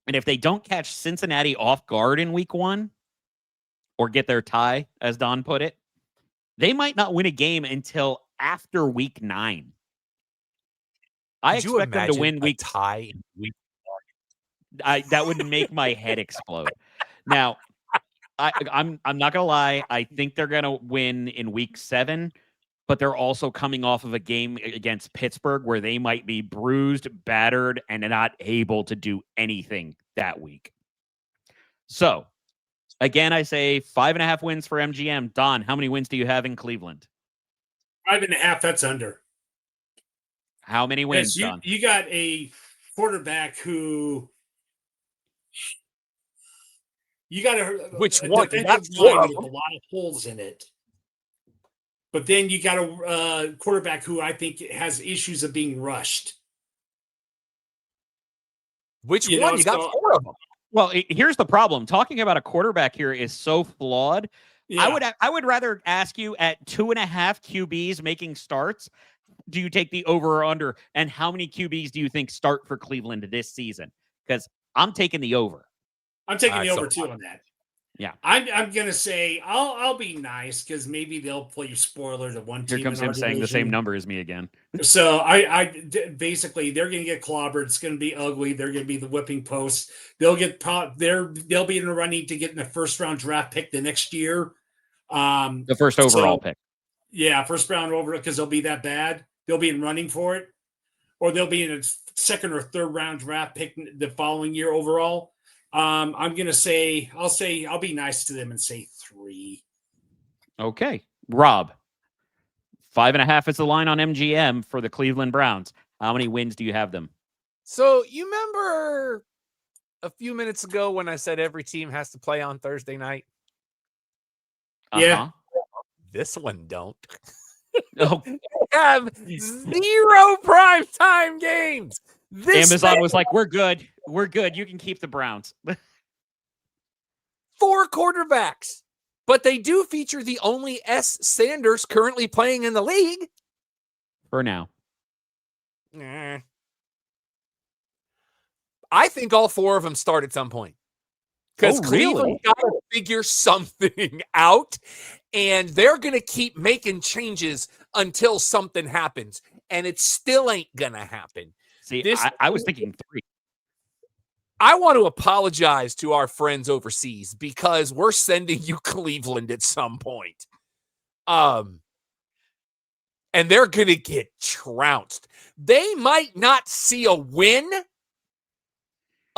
And if they don't catch Cincinnati off guard in week 1 or get their tie, as Don put it, they might not win a game until after week 9. I expect them to win week tie in week 1. That would make my head explode. Now, I'm not gonna lie. I think they're gonna win in week 7, but they're also coming off of a game against Pittsburgh where they might be bruised, battered, and not able to do anything that week. So, again, I say 5.5 wins for MGM. Don, how many wins do you have in Cleveland? 5.5. That's under. How many wins, Don? You got a quarterback who. You got a defensive line with a lot of holes in it. But then you got a quarterback who I think has issues of being rushed. Which one? You got 4 of them. Well, here's the problem. Talking about a quarterback here is so flawed. Yeah. I would rather ask you at 2.5 QBs making starts, do you take the over or under? And how many QBs do you think start for Cleveland this season? Because I'm taking the over. I'm taking the over too on that. Yeah. I'm gonna say I'll be nice because maybe they'll play spoiler to one Here team comes in our him saying the same division. number as me again. So basically they're gonna get clobbered. It's gonna be ugly. They're gonna be the whipping post. They'll be in the running to get in the first round draft pick the next year. The first overall pick. Yeah, first round over because they'll be that bad. They'll be in running for it, or they'll be in a second or third round draft pick the following year overall. I'm gonna say I'll be nice to them and say 3. Okay. Rob, 5.5 is the line on MGM for the Cleveland Browns. How many wins do you have them? So you remember a few minutes ago when I said every team has to play on Thursday night? Yeah. This one don't. Oh, Have 0 primetime games. Amazon was like, we're good. We're good. You can keep the Browns. 4 quarterbacks. But they do feature the only S. Sanders currently playing in the league. For now. I think all 4 of them start at some point. Because Cleveland got to figure something out, and they're going to keep making changes until something happens, and it still ain't going to happen. See, I was thinking 3. I want to apologize to our friends overseas because we're sending you Cleveland at some point. And they're going to get trounced. They might not see a win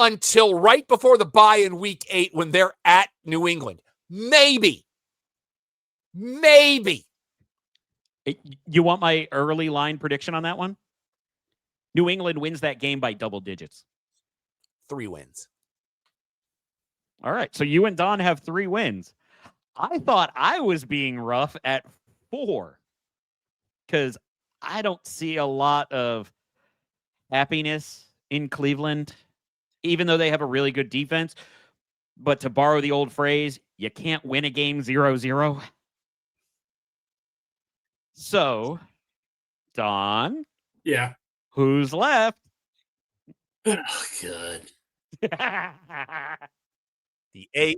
until right before the bye in week 8 when they're at New England. Maybe. You want my early line prediction on that one? New England wins that game by double digits. 3 wins. All right. So you and Don have 3 wins. I thought I was being rough at 4 because I don't see a lot of happiness in Cleveland, even though they have a really good defense. But to borrow the old phrase, you can't win a game 0-0. So, Don. Yeah. Who's left? Oh, good. The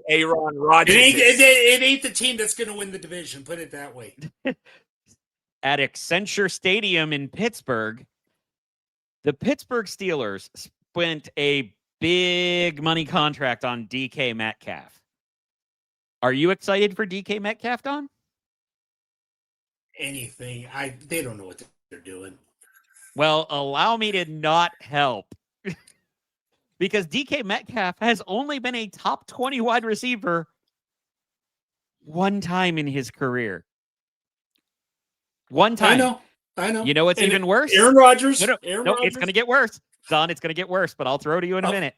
Aaron Rodgers. It ain't the team that's going to win the division. Put it that way. At Accenture Stadium in Pittsburgh, the Pittsburgh Steelers spent a big money contract on DK Metcalf. Are you excited for DK Metcalf, Don? Anything. They don't know what they're doing. Well, allow me to not help. Because DK Metcalf has only been a top 20 wide receiver one time in his career. One time. I know. You know what's even worse? Aaron Rodgers. No, it's going to get worse. Don, it's going to get worse, but I'll throw to you in a minute.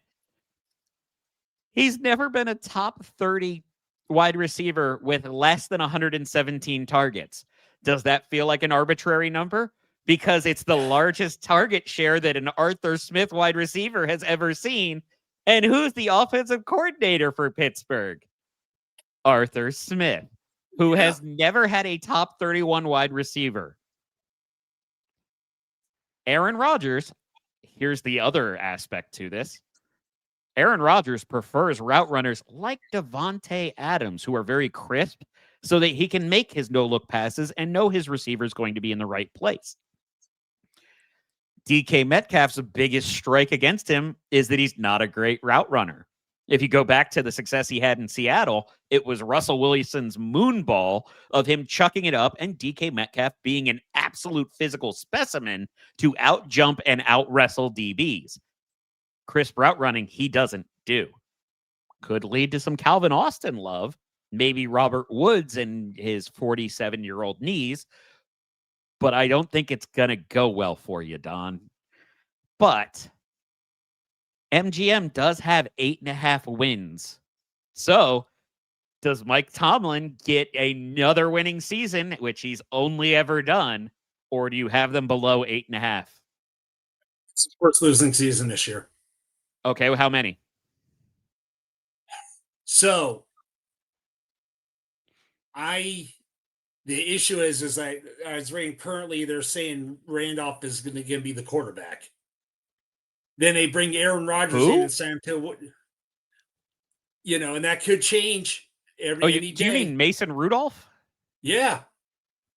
He's never been a top 30 wide receiver with less than 117 targets. Does that feel like an arbitrary number? Because it's the largest target share that an Arthur Smith wide receiver has ever seen. And who's the offensive coordinator for Pittsburgh? Arthur Smith, who has never had a top 31 wide receiver. Aaron Rodgers, here's the other aspect to this. Aaron Rodgers prefers route runners like Devontae Adams, who are very crisp, so that he can make his no-look passes and know his receiver is going to be in the right place. DK Metcalf's biggest strike against him is that he's not a great route runner. If you go back to the success he had in Seattle, it was Russell Wilson's moonball of him chucking it up and DK Metcalf being an absolute physical specimen to out-jump and out-wrestle DBs. Crisp route running, he doesn't do. Could lead to some Calvin Austin love, maybe Robert Woods and his 47-year-old knees, but I don't think it's going to go well for you, Don. But MGM does have 8.5 wins. So does Mike Tomlin get another winning season, which he's only ever done, or do you have them below 8.5? It's the first losing season this year. Okay, well, how many? So the issue is I was reading currently they're saying Randolph is going to be the quarterback. Then they bring Aaron Rodgers in and sign him to, and that could change. any do you day. mean Mason Rudolph? Yeah.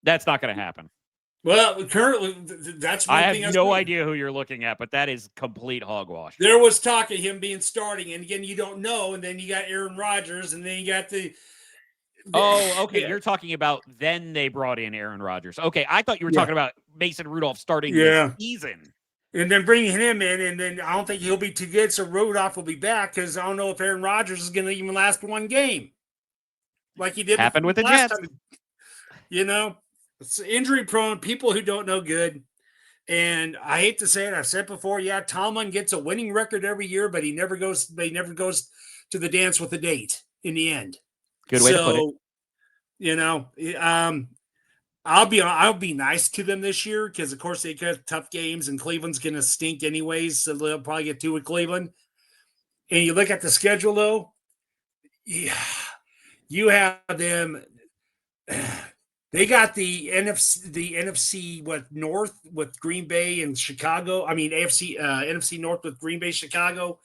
That's not going to happen. Well, currently, that's one I thing. have no idea who you're looking at, but that is complete hogwash. There was talk of him being starting, and again, you don't know. And then you got Aaron Rodgers, and then you got the Oh, okay. yeah. You're talking about then they brought in Aaron Rodgers. Okay, I thought you were Yeah. talking about Mason Rudolph starting Yeah. this season. And then bringing him in, and then I don't think he'll be too good. So Rudolph will be back because I don't know if Aaron Rodgers is going to even last one game, like he did Happened with the last Jets. time. You know, it's injury prone. People who don't know good. And I hate to say it, I've said before, yeah, Tomlin gets a winning record every year, but he never goes to the dance with the date in the end. Good way to put it. You know, I'll be nice to them this year because of course they got tough games and Cleveland's gonna stink anyways, so they'll probably get two with Cleveland. And you look at the schedule though, yeah, you have them. They got the NFC what North with Green Bay and Chicago. I mean AFC NFC North with Green Bay, Chicago,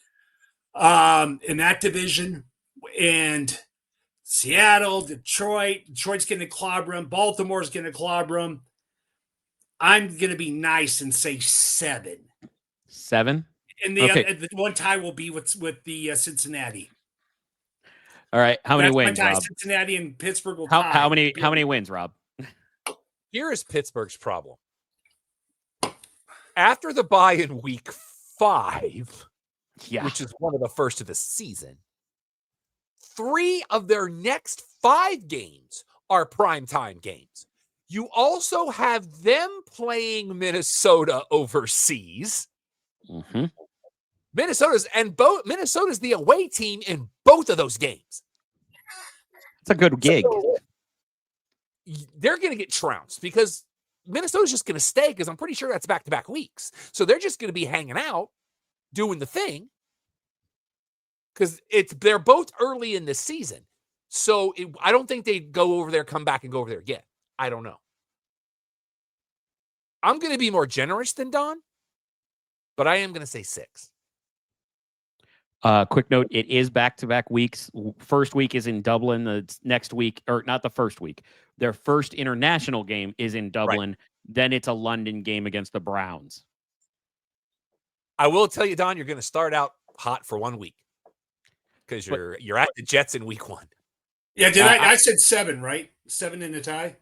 in that division, and Seattle, Detroit's going to clobber them. Baltimore's going to clobber them. I'm going to be nice and say 7. 7. And the one tie will be with the Cincinnati. All right, how many wins, Rob? Cincinnati and Pittsburgh will tie. How many wins, Rob? Here is Pittsburgh's problem. After the bye in week 5, which is one of the first of the season, 3 of their next 5 games are primetime games. You also have them playing Minnesota overseas. Mm-hmm. Minnesota's the away team in both of those games. It's a good gig. So they're going to get trounced because Minnesota's just going to stay because I'm pretty sure that's back-to-back weeks. So they're just going to be hanging out, doing the thing because they're both early in the season. So I don't think they'd go over there, come back, and go over there again. I don't know. I'm going to be more generous than Don, but I am going to say 6. Quick note, it is back-to-back weeks. First week is in Dublin. The next week, or not the first week, their first international game is in Dublin. Right. Then it's a London game against the Browns. I will tell you, Don, you're going to start out hot for 1 week because you're at the Jets in week 1. Yeah, I said 7, right? 7 in the tie?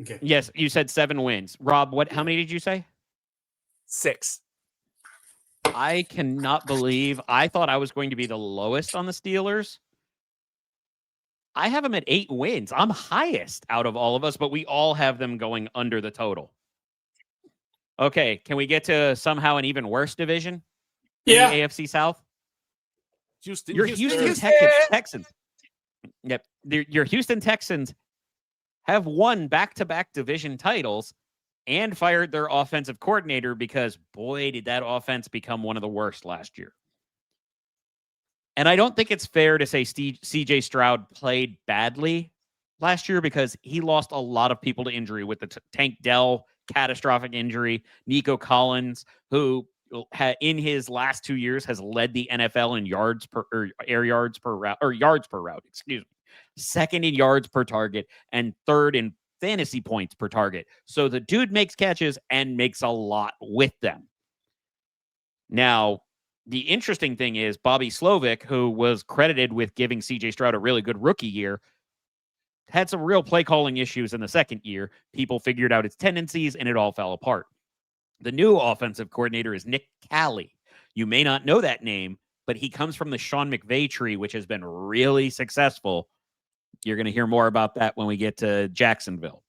Okay. Yes, you said 7 wins. Rob, how many did you say? 6. I cannot believe I thought I was going to be the lowest on the Steelers. I have them at 8 wins. I'm highest out of all of us, but we all have them going under the total. Okay, can we get to somehow an even worse division? Yeah. In the AFC South? Houston Texans. Yep. Your Houston Texans have won back-to-back division titles and fired their offensive coordinator because, boy, did that offense become one of the worst last year. And I don't think it's fair to say C.J. Stroud played badly last year because he lost a lot of people to injury with the Tank Dell catastrophic injury, Nico Collins, who in his last 2 years has led the NFL in yards per route, excuse me. Second in yards per target and third in fantasy points per target. So the dude makes catches and makes a lot with them. Now, the interesting thing is Bobby Slovic, who was credited with giving CJ Stroud a really good rookie year, had some real play calling issues in the second year. People figured out its tendencies and it all fell apart. The new offensive coordinator is Nick Calley. You may not know that name, but he comes from the Sean McVay tree, which has been really successful. You're going to hear more about that when we get to Jacksonville.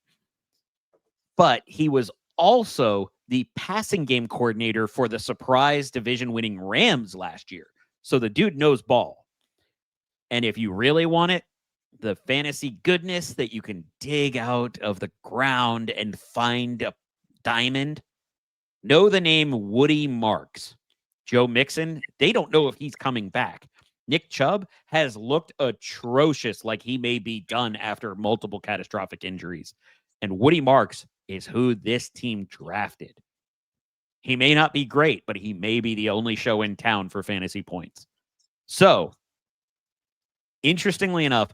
But he was also the passing game coordinator for the surprise division-winning Rams last year. So the dude knows ball. And if you really want it, the fantasy goodness that you can dig out of the ground and find a diamond, know the name Woody Marks. Joe Mixon, they don't know if he's coming back. Nick Chubb has looked atrocious, like he may be done after multiple catastrophic injuries. And Woody Marks is who this team drafted. He may not be great, but he may be the only show in town for fantasy points. So, interestingly enough,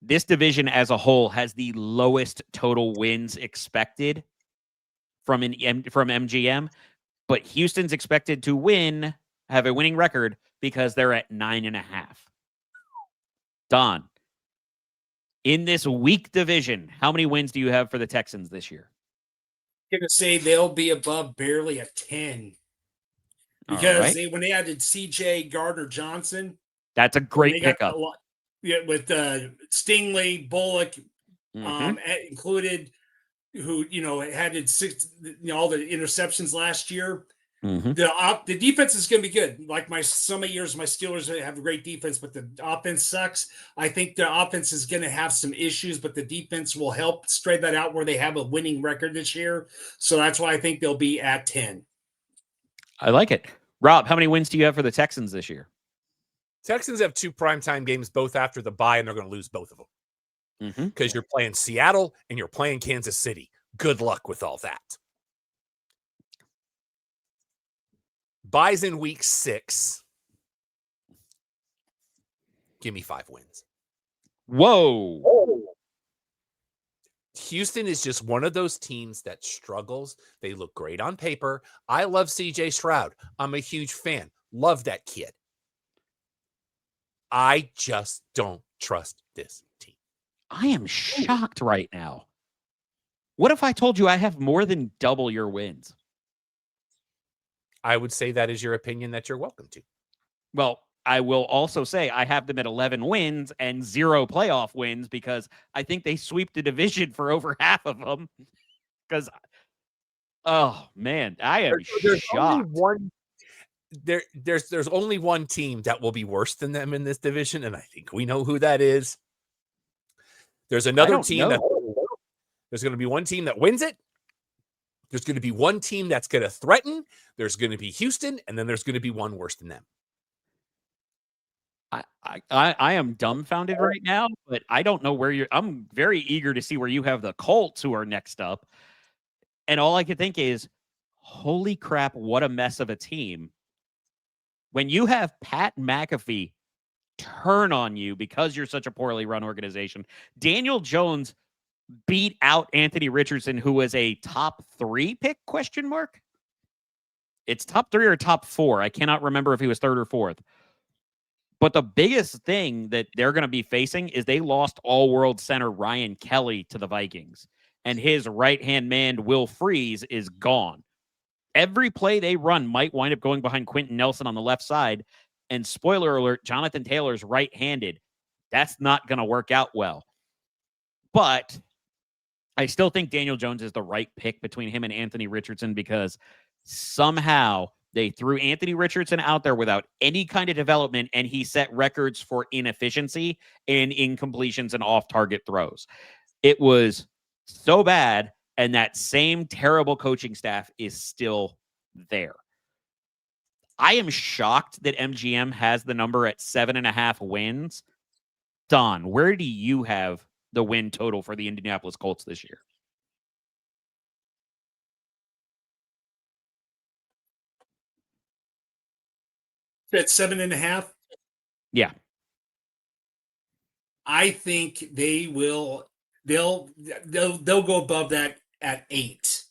this division as a whole has the lowest total wins expected from MGM, but Houston's expected to have a winning record because they're at 9.5. Don, in this weak division, how many wins do you have for the Texans this year? I'm going to say they'll be above barely a 10. Because when they added C.J. Gardner-Johnson. That's a great pickup. With Stingley, Bullock included, who, had all the interceptions last year. Mm-hmm. The defense is going to be good. Like some years, my Steelers have a great defense, but the offense sucks. I think the offense is going to have some issues, but the defense will help straighten that out where they have a winning record this year. So that's why I think they'll be at 10. I like it. Rob, how many wins do you have for the Texans this year? Texans have 2 primetime games, both after the bye, and they're going to lose both of them. Because Mm-hmm. you're playing Seattle and you're playing Kansas City. Good luck with all that. Buys in week 6. Give me 5 wins. Whoa. Houston is just one of those teams that struggles. They look great on paper. I love CJ Stroud. I'm a huge fan. Love that kid. I just don't trust this team. I am shocked right now. What if I told you I have more than double your wins? I would say that is your opinion that you're welcome to. Well, I will also say I have them at 11 wins and 0 playoff wins because I think they sweep the division for over half of them. Because, oh man, I am shocked. There's only one team that will be worse than them in this division, and I think we know who that is. There's another team there's going to be one team that wins it. There's going to be one team that's going to threaten. There's going to be Houston, and then there's going to be one worse than them. I am dumbfounded right now, but I don't know where I'm very eager to see where you have the Colts, who are next up. And all I can think is, holy crap, what a mess of a team. When you have Pat McAfee turn on you because you're such a poorly run organization, Daniel Jones beat out Anthony Richardson, who was a top 3 pick, ? It's top 3 or top 4. I cannot remember if he was 3rd or 4th. But the biggest thing that they're going to be facing is they lost all-world center Ryan Kelly to the Vikings. And his right-hand man, Will Freeze, is gone. Every play they run might wind up going behind Quentin Nelson on the left side. And spoiler alert, Jonathan Taylor's right-handed. That's not going to work out well. But I still think Daniel Jones is the right pick between him and Anthony Richardson because somehow they threw Anthony Richardson out there without any kind of development, and he set records for inefficiency and incompletions and off-target throws. It was so bad, and that same terrible coaching staff is still there. I am shocked that MGM has the number at 7.5 wins. Don, where do you have the win total for the Indianapolis Colts this year? At 7.5. Yeah. I think they'll go above that at 8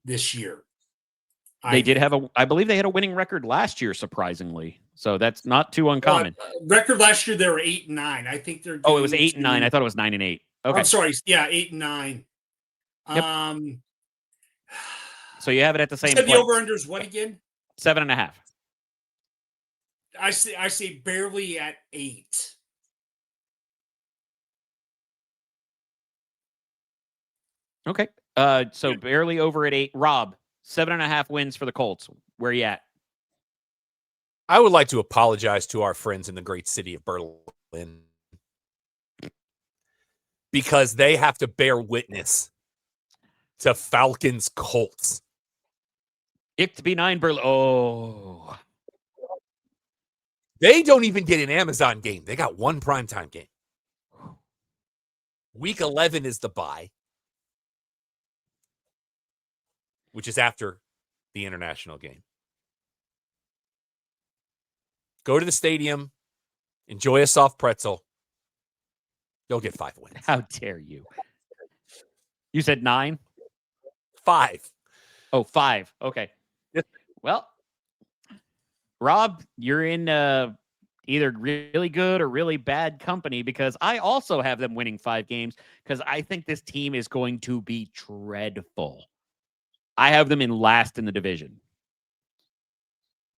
this year. I believe they had a winning record last year, surprisingly. So that's not too uncommon. Record last year, they were 8-9. I think they're. Oh, it was 8-9. I thought it was 9-8. Okay. I'm sorry. Yeah, 8-9. Yep. So you have it at the same place. The over-unders what again? 7.5. I say barely at 8. Okay. So barely over at 8. Rob, 7.5 wins for the Colts. Where are you at? I would like to apologize to our friends in the great city of Berlin because they have to bear witness to Falcons Colts. Ich bin ein Berlin. Oh. They don't even get an Amazon game. They got one primetime game. Week 11 is the bye, which is after the international game. Go to the stadium, enjoy a soft pretzel, They'll get 5 wins. How dare you? You said 9? 5. Oh, 5. Okay. Well, Rob, you're in either really good or really bad company because I also have them winning 5 games because I think this team is going to be dreadful. I have them in last in the division.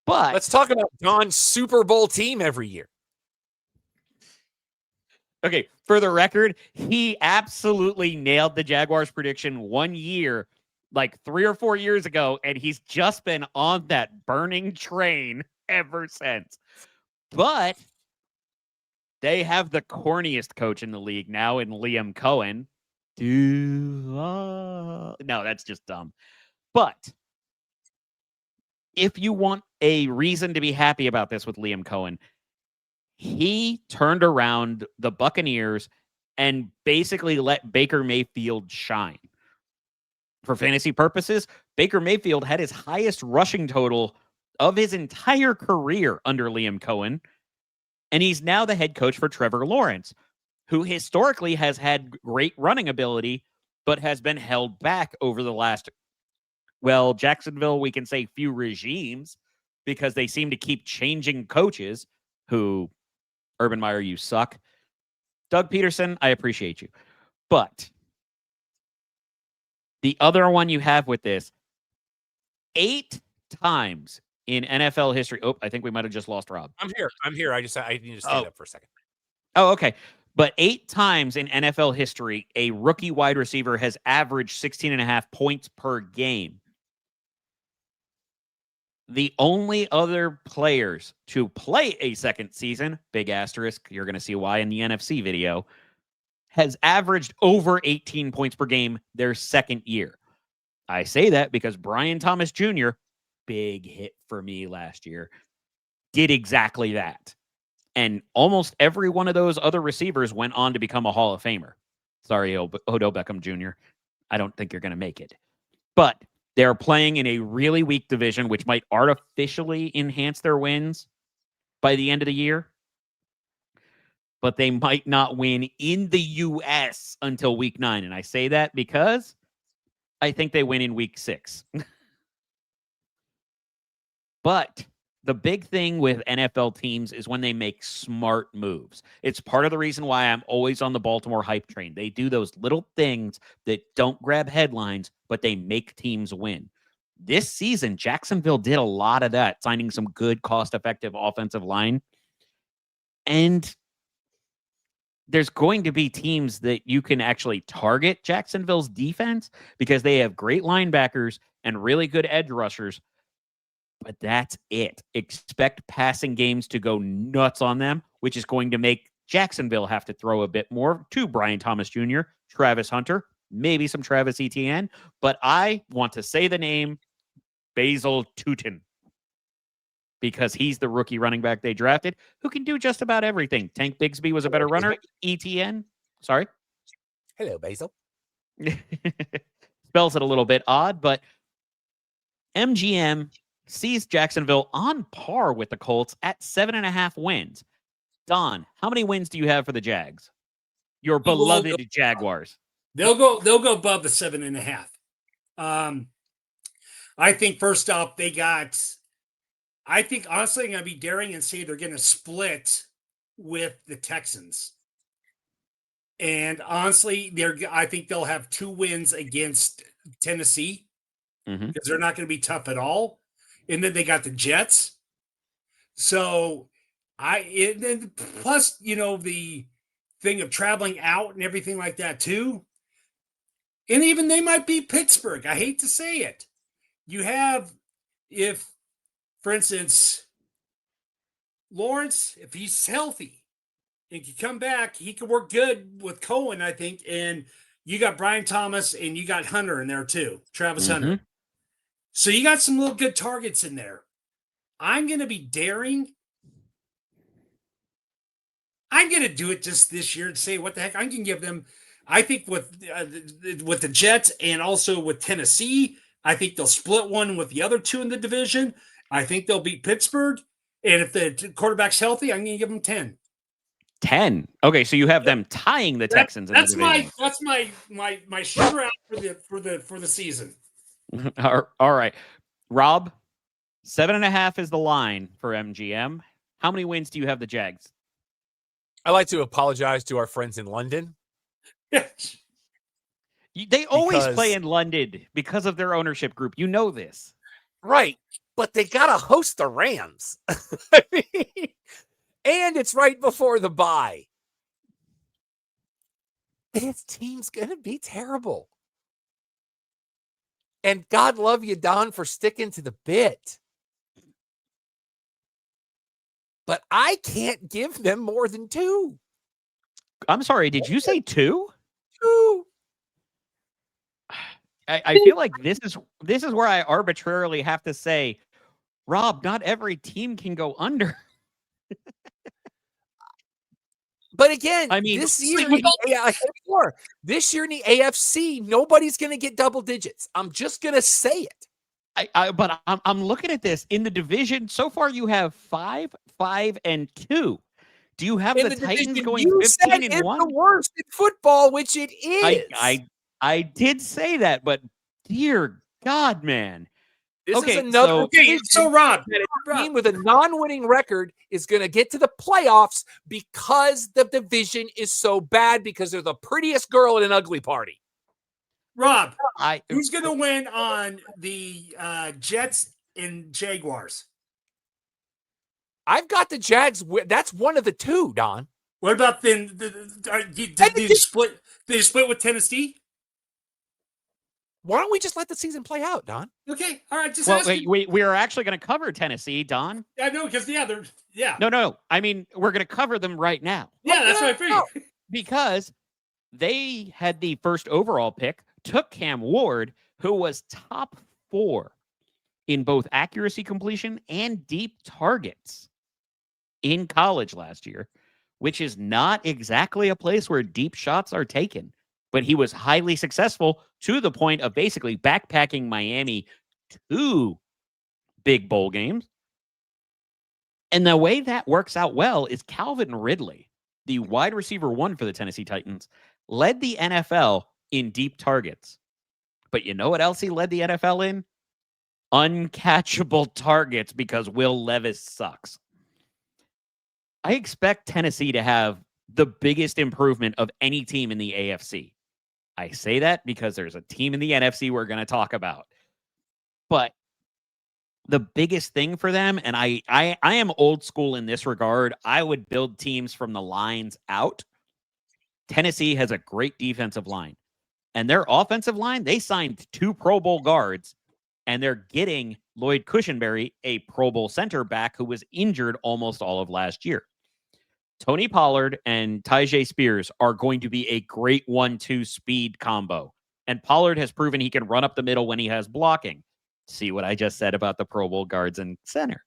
But let's talk about Don's Super Bowl team every year. Okay, for the record, he absolutely nailed the Jaguars prediction 1 year, like 3 or 4 years ago, and he's just been on that burning train ever since. But they have the corniest coach in the league now in Liam Cohen. No, that's just dumb. But if you want a reason to be happy about this with Liam Cohen, he turned around the Buccaneers and basically let Baker Mayfield shine. For fantasy purposes, Baker Mayfield had his highest rushing total of his entire career under Liam Cohen, and he's now the head coach for Trevor Lawrence, who historically has had great running ability, but has been held back over the last, well, Jacksonville, we can say few regimes, because they seem to keep changing coaches who, Urban Meyer, you suck. Doug Peterson, I appreciate you. But the other one you have with this, 8 times in NFL history. Oh, I think we might have just lost Rob. I'm here. I need to stand up for a second. Oh, okay. But 8 times in NFL history, a rookie wide receiver has averaged 16.5 points per game. The only other players to play a second season, big asterisk, you're going to see why in the NFC video, has averaged over 18 points per game their second year. I say that because Brian Thomas Jr., big hit for me last year, did exactly that. And almost every one of those other receivers went on to become a Hall of Famer. Sorry, Odell Beckham Jr. I don't think you're going to make it. But they're playing in a really weak division, which might artificially enhance their wins by the end of the year. But they might not win in the U.S. until week 9. And I say that because I think they win in week 6. But the big thing with NFL teams is when they make smart moves. It's part of the reason why I'm always on the Baltimore hype train. They do those little things that don't grab headlines, but they make teams win. This season, Jacksonville did a lot of that, signing some good, cost-effective offensive line. And there's going to be teams that you can actually target Jacksonville's defense because they have great linebackers and really good edge rushers. But that's it. Expect passing games to go nuts on them, which is going to make Jacksonville have to throw a bit more to Brian Thomas Jr., Travis Hunter, maybe some Travis Etienne. But I want to say the name Basil Tutin because he's the rookie running back they drafted who can do just about everything. Tank Bigsby was a better runner. Etienne, sorry. Hello, Basil. Spells it a little bit odd, but MGM sees Jacksonville on par with the Colts at 7.5 wins. Don, how many wins do you have for the Jags? Your beloved Jaguars. They'll go above the 7.5. I think first off, I think honestly, I'm going to be daring and say they're going to split with the Texans. And honestly, I think they'll have 2 wins against Tennessee because they're not going to be tough at all. And then they got the Jets. So then plus, the thing of traveling out and everything like that too. And even they might beat Pittsburgh. I hate to say it. You have, if, for instance, Lawrence, if he's healthy and can come back, he could work good with Cohen, I think. And you got Brian Thomas and you got Hunter in there too, Travis Hunter. So you got some little good targets in there. I'm going to be daring. I'm going to do it just this year and say, what the heck? I can give them, I think with the Jets and also with Tennessee, I think they'll split one with the other 2 in the division. I think they'll beat Pittsburgh. And if the quarterback's healthy, I'm going to give them 10. 10. Okay, so you have them tying the Texans in the division. That's my sugar out for the season. All right. Rob, 7.5 is the line for MGM. How many wins do you have the Jags? I'd like to apologize to our friends in London. They always play in London because of their ownership group. You know this. Right. But they got to host the Rams. I mean, and it's right before the bye. This team's going to be terrible. And God love you, Don, for sticking to the bit. But I can't give them more than 2. I'm sorry, did you say 2? 2. I feel like this is where I arbitrarily have to say, Rob, not every team can go under. But again, I mean, this year in the AFC, nobody's going to get double digits. I'm just going to say it. But I'm looking at this in the division. So far, you have 5, 5, and 2. Do you have the Titans going 15 and 1? It's the worst in football, which it is. I did say that, but dear God, man. This is another so Rob, a team with a non-winning record is going to get to the playoffs because the division is so bad because they're the prettiest girl at an ugly party. Rob, who's going to win on the Jets and Jaguars? I've got the Jags. That's one of the 2, Don. What about then? Did you split? Did you split with Tennessee? Why don't we just let the season play out, Don? Okay, all right. We are actually going to cover Tennessee, Don. I know because No. I mean, we're going to cover them right now. Yeah, that's what I figured. Because they had the first overall pick, took Cam Ward, who was top 4 in both accuracy completion and deep targets in college last year, which is not exactly a place where deep shots are taken. But he was highly successful to the point of basically backpacking Miami 2 big bowl games. And the way that works out well is Calvin Ridley, the wide receiver 1 for the Tennessee Titans, led the NFL in deep targets. But you know what else he led the NFL in? Uncatchable targets because Will Levis sucks. I expect Tennessee to have the biggest improvement of any team in the AFC. I say that because there's a team in the NFC we're going to talk about. But the biggest thing for them, and I am old school in this regard, I would build teams from the lines out. Tennessee has a great defensive line. And their offensive line, they signed 2 Pro Bowl guards, and they're getting Lloyd Cushenberry, a Pro Bowl center back who was injured almost all of last year. Tony Pollard and Tyjae Spears are going to be a great 1-2 speed combo. And Pollard has proven he can run up the middle when he has blocking. See what I just said about the Pro Bowl guards and center.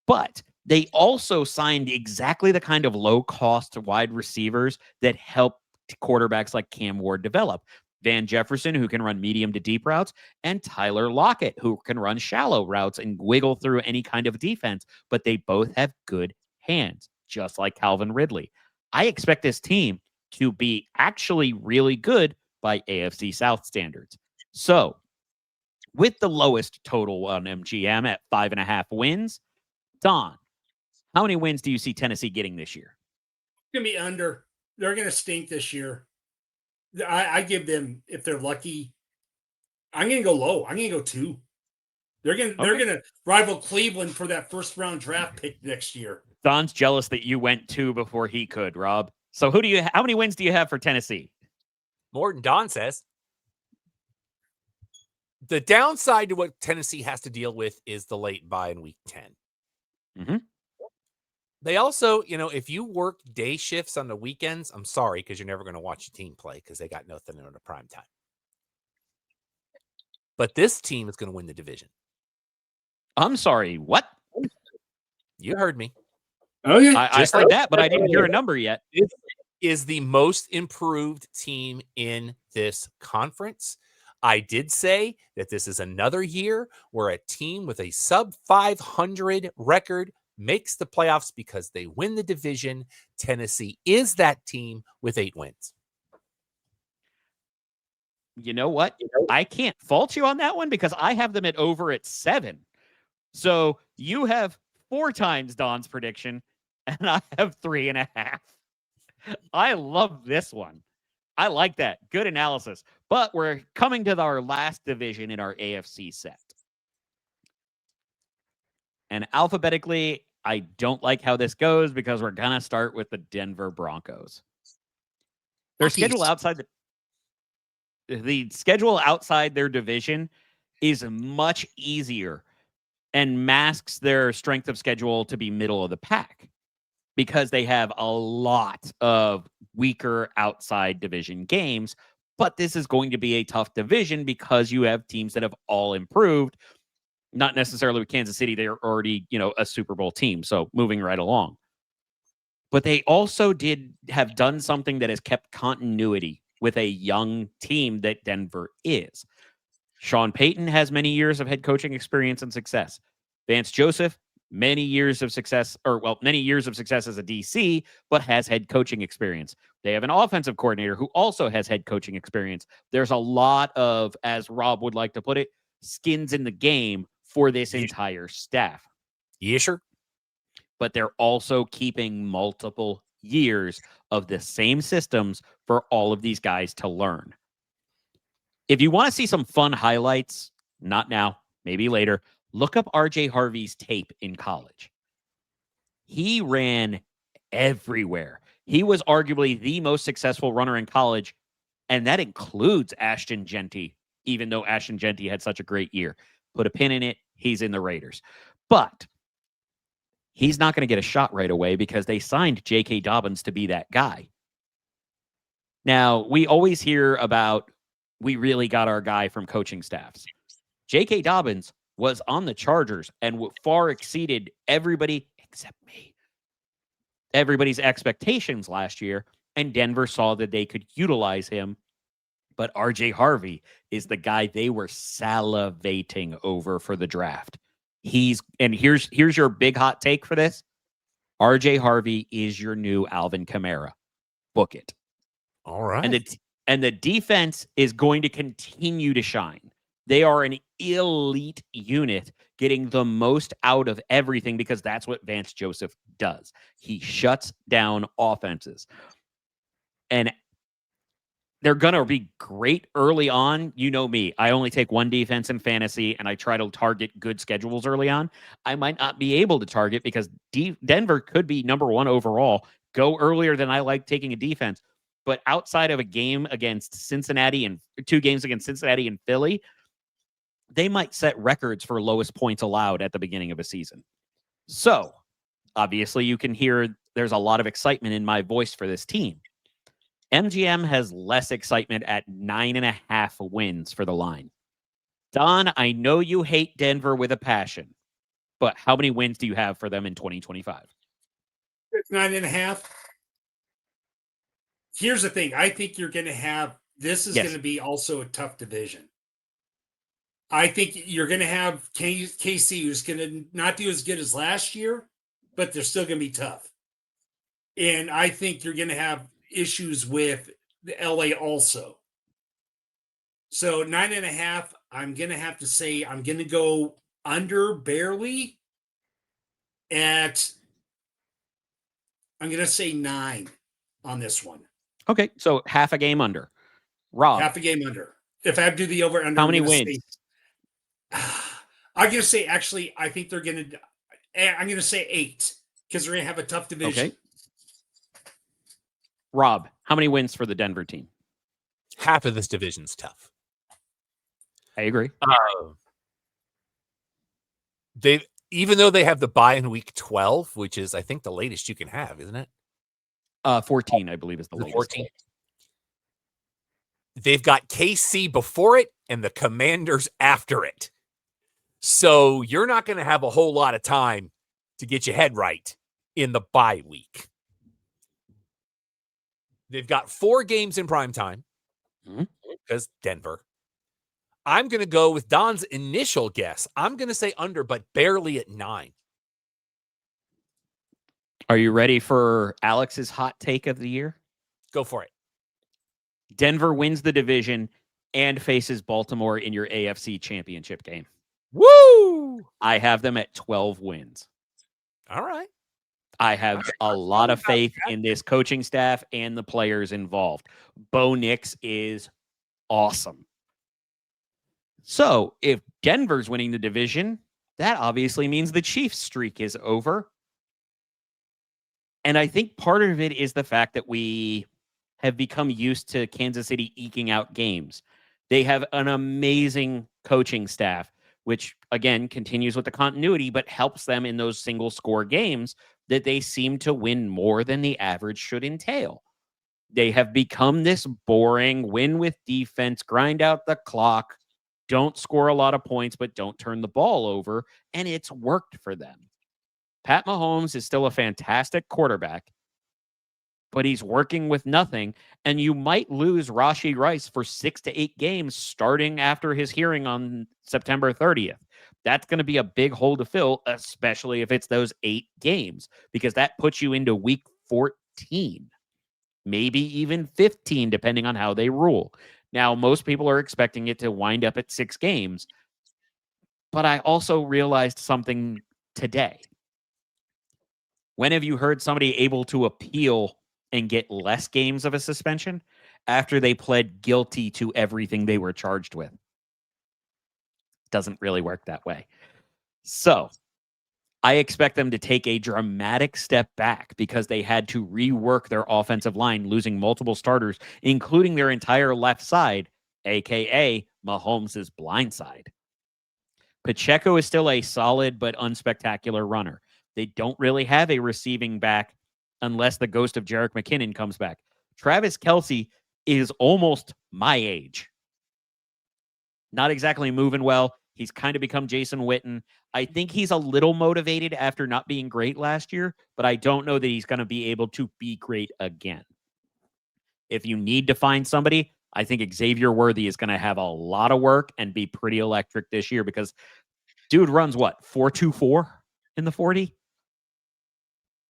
But they also signed exactly the kind of low-cost wide receivers that help quarterbacks like Cam Ward develop. Van Jefferson, who can run medium to deep routes, and Tyler Lockett, who can run shallow routes and wiggle through any kind of defense. But they both have good hands, just like Calvin Ridley. I expect this team to be actually really good by AFC South standards. So, with the lowest total on MGM at 5.5 wins, Don, how many wins do you see Tennessee getting this year? It's going to be under. They're going to stink this year. I give them, if they're lucky, I'm going to go low. I'm going to go 2. They're going to rival Cleveland for that first round draft pick next year. Don's jealous that you went 2 before he could, Rob. So how many wins do you have for Tennessee? More than Don says. The downside to what Tennessee has to deal with is the late bye in week 10. Mm-hmm. They also, if you work day shifts on the weekends, I'm sorry, because you're never going to watch a team play because they got nothing on the prime time. But this team is going to win the division. I'm sorry, what? You heard me. Oh, yeah. I heard that, but I didn't hear a number yet. It is the most improved team in this conference. I did say that this is another year where a team with a sub 500 record makes the playoffs because they win the division. Tennessee is that team with 8 wins. You know what? I can't fault you on that one because I have them at 7. So you have 4 times Don's prediction, and I have 3.5. I love this one. I like that. Good analysis. But we're coming to our last division in our AFC set. And alphabetically, I don't like how this goes because we're going to start with the Denver Broncos. Their schedule outside the schedule outside their division is much easier and masks their strength of schedule to be middle of the pack because they have a lot of weaker outside division games. But this is going to be a tough division because you have teams that have all improved. Not necessarily with Kansas City. They're already, a Super Bowl team. So moving right along. But they also have done something that has kept continuity with a young team that Denver is. Sean Payton has many years of head coaching experience and success. Vance Joseph, many years of success as a DC, but has head coaching experience. They have an offensive coordinator who also has head coaching experience. There's a lot of, as Rob would like to put it, skins in the game for this entire staff. Yeah, sure. But they're also keeping multiple years of the same systems for all of these guys to learn. If you want to see some fun highlights, not now, maybe later, look up RJ Harvey's tape in college. He ran everywhere. He was arguably the most successful runner in college, and that includes Ashton Genty, even though Ashton Genty had such a great year. Put a pin in it, he's in the Raiders. But he's not going to get a shot right away because they signed J.K. Dobbins to be that guy. Now, we always hear about we really got our guy from coaching staffs. J.K. Dobbins was on the Chargers and far exceeded everybody except me. Everybody's expectations last year, and Denver saw that they could utilize him. But R.J. Harvey is the guy they were salivating over for the draft. Here's your big hot take for this. R.J. Harvey is your new Alvin Kamara. Book it. All right. And the defense is going to continue to shine. They are an elite unit getting the most out of everything because that's what Vance Joseph does. He shuts down offenses. And they're going to be great early on. You know me. I only take one defense in fantasy, and I try to target good schedules early on. I might not be able to target because Denver could be number 1 overall, go earlier than I like taking a defense. But outside of a game against Cincinnati and 2 games against Cincinnati and Philly, they might set records for lowest points allowed at the beginning of a season. So, obviously, you can hear there's a lot of excitement in my voice for this team. MGM has less excitement at 9.5 wins for the line. Don, I know you hate Denver with a passion, but how many wins do you have for them in 2025? It's 9.5. Here's the thing. I think you're going to have, this is going to be also a tough division. I think you're going to have KC who's going to not do as good as last year, but they're still going to be tough. And I think you're going to have issues with the LA also. So 9.5, I'm going to have to say I'm going to go under barely I'm going to say 9 on this one. Okay, so half a game under. Rob. Half a game under. If I have to do the over under, how many wins? I'm going to say, actually, I think they're going to, I'm going to say 8 because they're going to have a tough division. Okay. Rob, how many wins for the Denver team? Half of this division's tough. I agree. Even though they have the bye in week 12, which is, I think, the latest you can have, isn't it? 14, I believe, is the latest. 14. They've got KC before it and the Commanders after it. So you're not going to have a whole lot of time to get your head right in the bye week. They've got 4 games in prime time because Denver. I'm going to go with Don's initial guess. I'm going to say under, but barely at 9. Are you ready for Alex's hot take of the year? Go for it. Denver wins the division and faces Baltimore in your AFC Championship game. Woo! I have them at 12 wins. All right. I have a lot of faith in this coaching staff and the players involved. Bo Nix is awesome. So if Denver's winning the division, that obviously means the Chiefs' streak is over. And I think part of it is the fact that we have become used to Kansas City eking out games. They have an amazing coaching staff, which, again, continues with the continuity, but helps them in those single score games that they seem to win more than the average should entail. They have become this boring win with defense, grind out the clock, don't score a lot of points, but don't turn the ball over, and it's worked for them. Pat Mahomes is still a fantastic quarterback, but he's working with nothing, and you might lose Rashee Rice for 6 to 8 games starting after his hearing on September 30th. That's going to be a big hole to fill, especially if it's those 8 games, because that puts you into week 14, maybe even 15, depending on how they rule. Now, most people are expecting it to wind up at 6 games, but I also realized something today. When have you heard somebody able to appeal and get less games of a suspension after they pled guilty to everything they were charged with? Doesn't really work that way. So I expect them to take a dramatic step back because they had to rework their offensive line, losing multiple starters, including their entire left side, a.k.a. Mahomes' blind side. Pacheco is still a solid but unspectacular runner. They don't really have a receiving back unless the ghost of Jerick McKinnon comes back. Travis Kelce is almost my age. Not exactly moving well. He's kind of become Jason Witten. I think he's a little motivated after not being great last year, but I don't know that he's going to be able to be great again. If you need to find somebody, I think Xavier Worthy is going to have a lot of work and be pretty electric this year because dude runs what, 4.24 in the 40?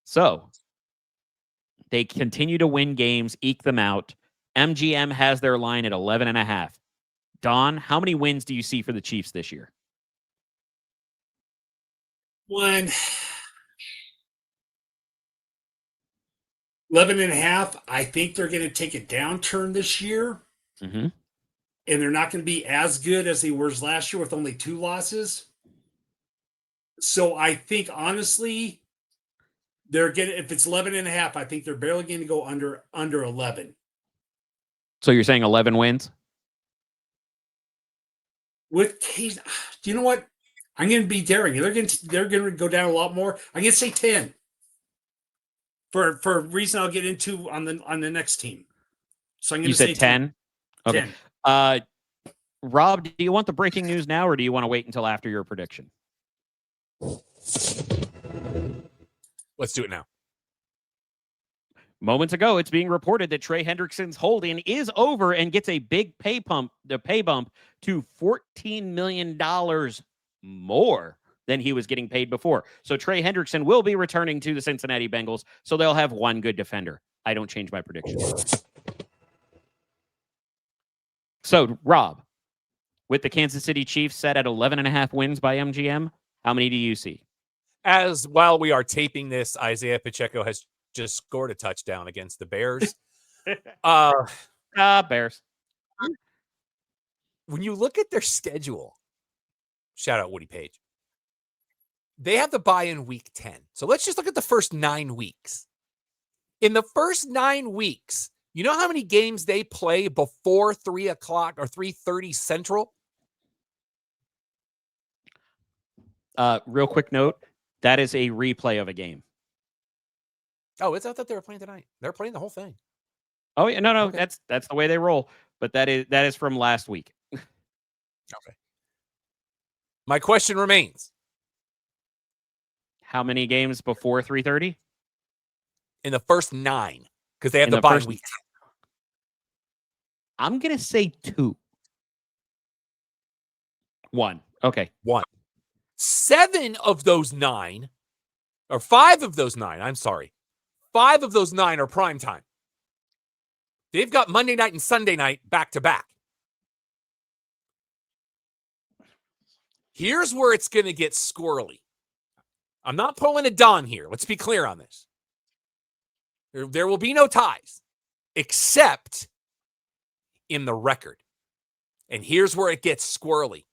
So they continue to win games, eke them out. MGM has their line at 11.5. Don, how many wins do you see for the Chiefs this year? 1. 11.5. I think they're going to take a downturn this year. Mm-hmm. And they're not going to be as good as they were last year with only 2 losses. So I think, honestly, they're getting, if it's 11.5, I think they're barely going to go under 11. So you're saying 11 wins? With Case, do you know what? I'm going to be daring. They're going to go down a lot more. I'm going to say 10. For a reason I'll get into on the next team. So I'm going to say 10. 10. Okay. 10. Rob, do you want the breaking news now, or do you want to wait until after your prediction? Let's do it now. Moments ago, it's being reported that Trey Hendrickson's holding is over and gets a big pay bump to $14 million more than he was getting paid before. So Trey Hendrickson will be returning to the Cincinnati Bengals, so they'll have one good defender. I don't change my prediction. So, Rob, with the Kansas City Chiefs set at 11.5 wins by MGM, how many do you see? As while we are taping this, Isaiah Pacheco has just scored a touchdown against the Bears. Bears. When you look at their schedule, shout out Woody Page, they have the bye in week 10. So let's just look at the first 9 weeks. In the first 9 weeks, you know how many games they play before 3 o'clock or 3:30 Central? Real quick note, that is a replay of a game. Oh, it's I thought they were playing tonight. They're playing the whole thing. Oh yeah, no, Okay. that's the way they roll. But that is from last week. Okay. My question remains: how many games before 3:30? In the first 9, because they have In the the bye first- week. I'm gonna say 2. 1. Okay. 1. 7 of those 9, or 5 of those 9, I'm sorry, 5 of those 9 are primetime. They've got Monday night and Sunday night back to back. Here's where it's going to get squirrely. I'm not pulling a Don here. Let's be clear on this. There will be no ties, except in the record. And here's where it gets squirrely.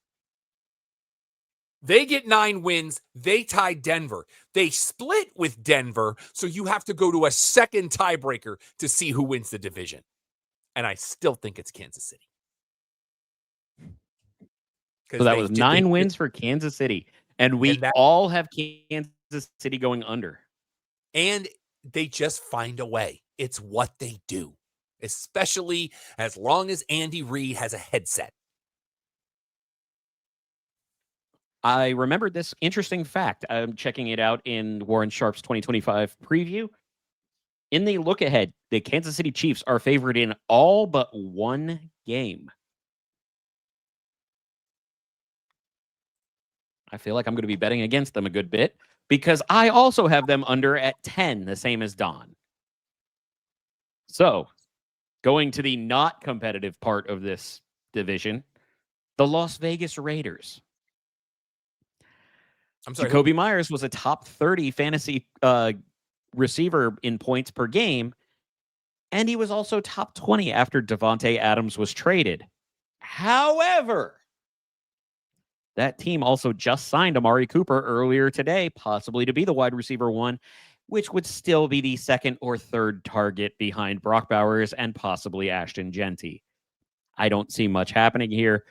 They get 9 wins. They tie Denver. They split with Denver, so you have to go to a second tiebreaker to see who wins the division. And I still think it's Kansas City. So that was 9 wins for Kansas City. And we all have Kansas City going under. And they just find a way. It's what they do, especially as long as Andy Reid has a headset. I remembered this interesting fact. I'm checking it out in Warren Sharp's 2025 preview. In the look ahead, the Kansas City Chiefs are favored in all but one game. I feel like I'm going to be betting against them a good bit because I also have them under at 10, the same as Don. So, going to the not competitive part of this division, the Las Vegas Raiders. I'm sorry. Jacoby Myers was a top 30 fantasy receiver in points per game, and he was also top 20 after Davante Adams was traded. However, that team also just signed Amari Cooper earlier today, possibly to be the wide receiver 1, which would still be the second or third target behind Brock Bowers and possibly Ashton Genty. I don't see much happening here.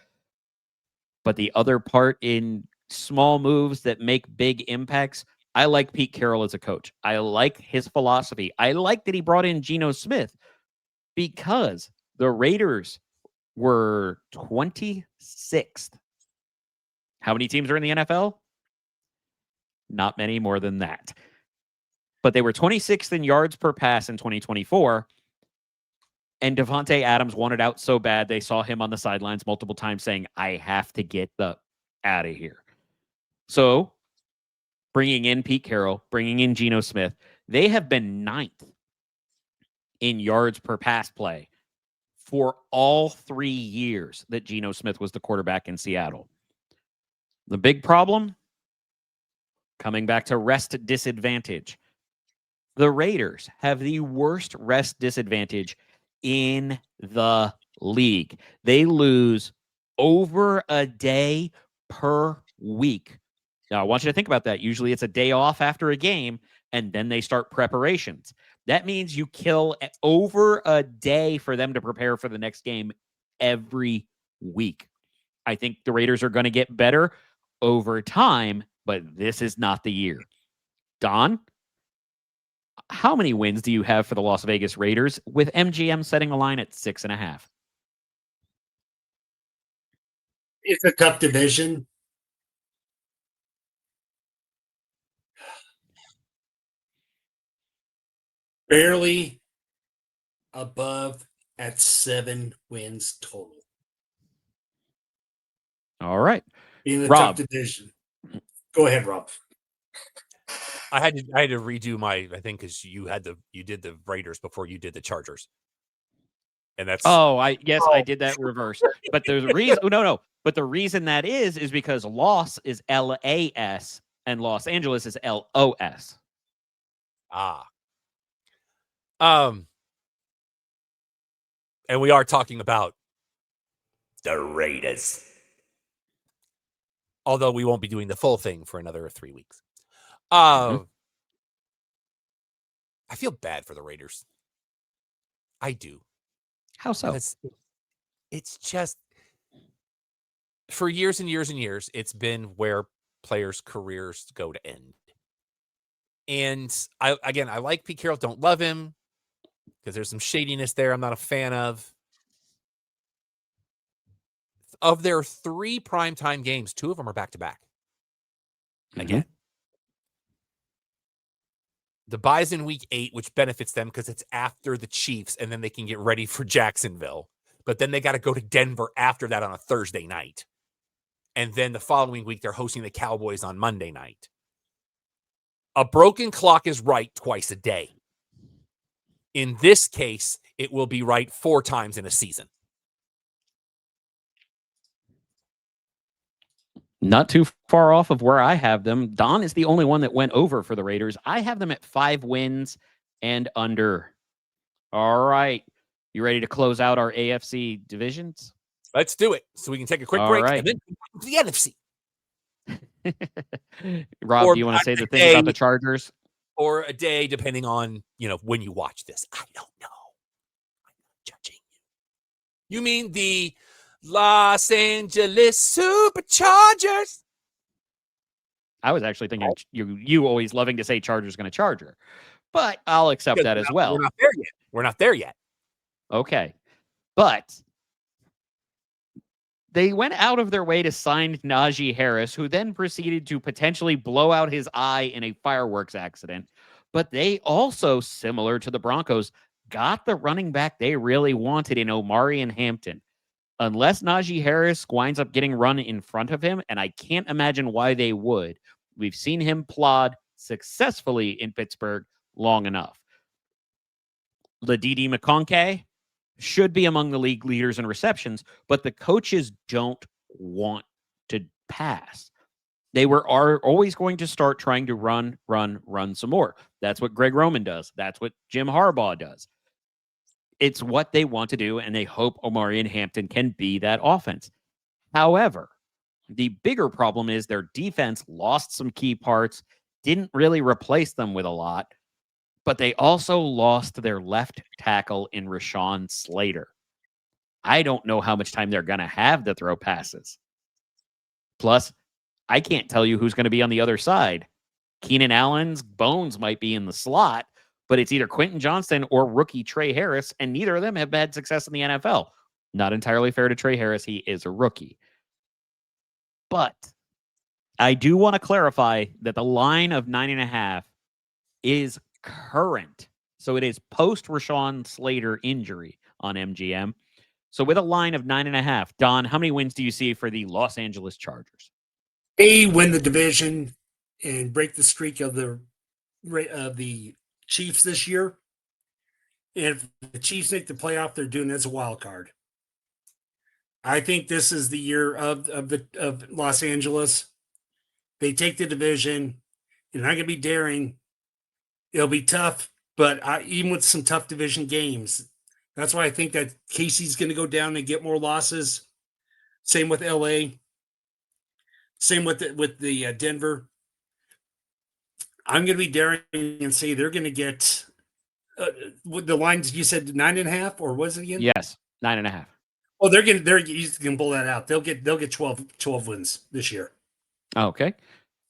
But the other part in small moves that make big impacts, I like Pete Carroll as a coach. I like his philosophy. I like that he brought in Geno Smith because the Raiders were 26th. How many teams are in the NFL? Not many more than that. But they were 26th in yards per pass in 2024. And Davante Adams wanted out so bad, they saw him on the sidelines multiple times saying, I have to get the out of here. So, bringing in Pete Carroll, bringing in Geno Smith, they have been 9th in yards per pass play for all 3 years that Geno Smith was the quarterback in Seattle. The big problem, coming back to rest disadvantage. The Raiders have the worst rest disadvantage in the league. They lose over a day per week. Now, I want you to think about that. Usually it's a day off after a game, and then they start preparations. That means you kill over a day for them to prepare for the next game every week. I think the Raiders are going to get better over time, but this is not the year. Don, how many wins do you have for the Las Vegas Raiders with MGM setting a line at 6.5? It's a tough division. Barely above at 7 wins total. All right. In the Rob. tough division. Go ahead, Rob. I had to redo my, I think, because you did the Raiders before you did the Chargers. And that's I did that reverse. But the reason But the reason that is because loss is LAS and Los Angeles is LOS. And we are talking about the Raiders. Although we won't be doing the full thing for another 3 weeks. I feel bad for the Raiders. I do. How so? It's just, for years and years and years, it's been where players' careers go to end. And I like Pete Carroll. Don't love him because there's some shadiness there I'm not a fan of. Of their 3 primetime games, 2 of them are back-to-back. Again. The bye's in week 8, which benefits them because it's after the Chiefs, and then they can get ready for Jacksonville. But then they got to go to Denver after that on a Thursday night. And then the following week, they're hosting the Cowboys on Monday night. A broken clock is right twice a day. In this case, it will be right 4 times in a season. Not too far off of where I have them. Don is the only one that went over for the Raiders. I have them at 5 wins and under. All right. You ready to close out our AFC divisions? Let's do it so we can take a quick All break right. and then to the NFC. Rob, Or do you want to say the thing day- about the Chargers? Or a day, depending on, when you watch this. I don't know. I'm not judging you. You mean the Los Angeles Superchargers? I was actually thinking you always loving to say Chargers going to Charger, but I'll accept Because that as well. We're not there yet. Okay. But they went out of their way to sign Najee Harris, who then proceeded to potentially blow out his eye in a fireworks accident. But they also, similar to the Broncos, got the running back they really wanted in Omari and Hampton. Unless Najee Harris winds up getting run in front of him, and I can't imagine why they would. We've seen him plod successfully in Pittsburgh long enough. Ladidi McConkey should be among the league leaders in receptions, but the coaches don't want to pass. They are always going to start trying to run some more. That's what Greg Roman does. That's what Jim Harbaugh does. It's what they want to do, and they hope Omari and Hampton can be that offense. However, the bigger problem is their defense lost some key parts, didn't really replace them with a lot, but they also lost their left tackle in Rashawn Slater. I don't know how much time they're going to have to throw passes. Plus, I can't tell you who's going to be on the other side. Keenan Allen's bones might be in the slot, but it's either Quentin Johnston or rookie Trey Harris, and neither of them have had success in the NFL. Not entirely fair to Trey Harris. He is a rookie. But I do want to clarify that the line of 9.5 is current. So it is post Rashawn Slater injury on MGM. So with a line of 9.5, Don, how many wins do you see for the Los Angeles Chargers? They win the division and break the streak of the Chiefs this year. And if the Chiefs make the playoff, they're doing it as a wild card. I think this is the year of Los Angeles. They take the division. They're not going to be daring. It'll be tough, but even with some tough division games, that's why I think that Casey's going to go down and get more losses. Same with LA. Same with the Denver. I'm going to be daring and say they're going to get the lines. You said 9.5, or was it again? Yes, 9.5. Oh, they're going to pull that out. They'll get 12 wins this year. Okay,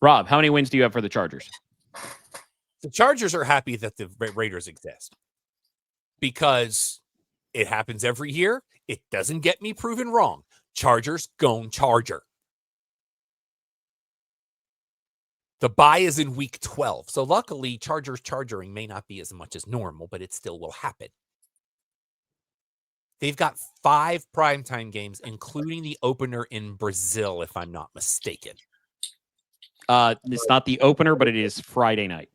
Rob, how many wins do you have for the Chargers? The Chargers are happy that the Raiders exist because it happens every year. It doesn't get me proven wrong. Chargers gone Charger. The bye is in week 12. So luckily, Chargers chargering may not be as much as normal, but it still will happen. They've got 5 primetime games, including the opener in Brazil, if I'm not mistaken. It's not the opener, but it is Friday night.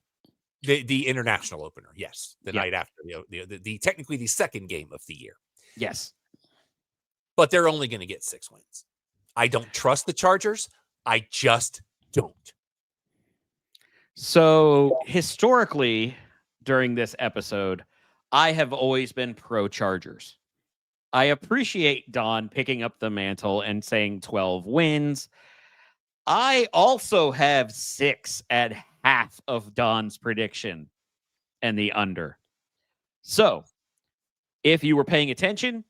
The international opener, yes. The night after the technically the second game of the year. Yes. But they're only going to get 6 wins. I don't trust the Chargers. I just don't. So historically, during this episode, I have always been pro Chargers. I appreciate Don picking up the mantle and saying 12 wins. I also have 6 at half of Don's prediction and the under. So if you were paying attention,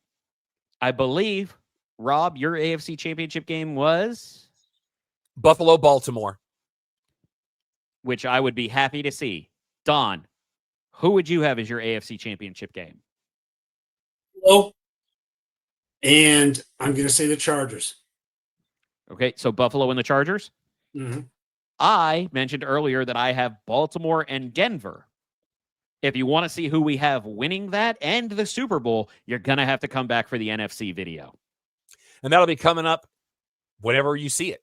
I believe, Rob, your AFC Championship game was Buffalo, Baltimore. Which I would be happy to see. Don, who would you have as your AFC Championship game? Hello. And I'm going to say the Chargers. Okay, so Buffalo and the Chargers? Mm-hmm. I mentioned earlier that I have Baltimore and Denver. If you want to see who we have winning that and the Super Bowl, you're going to have to come back for the NFC video. And that'll be coming up whenever you see it.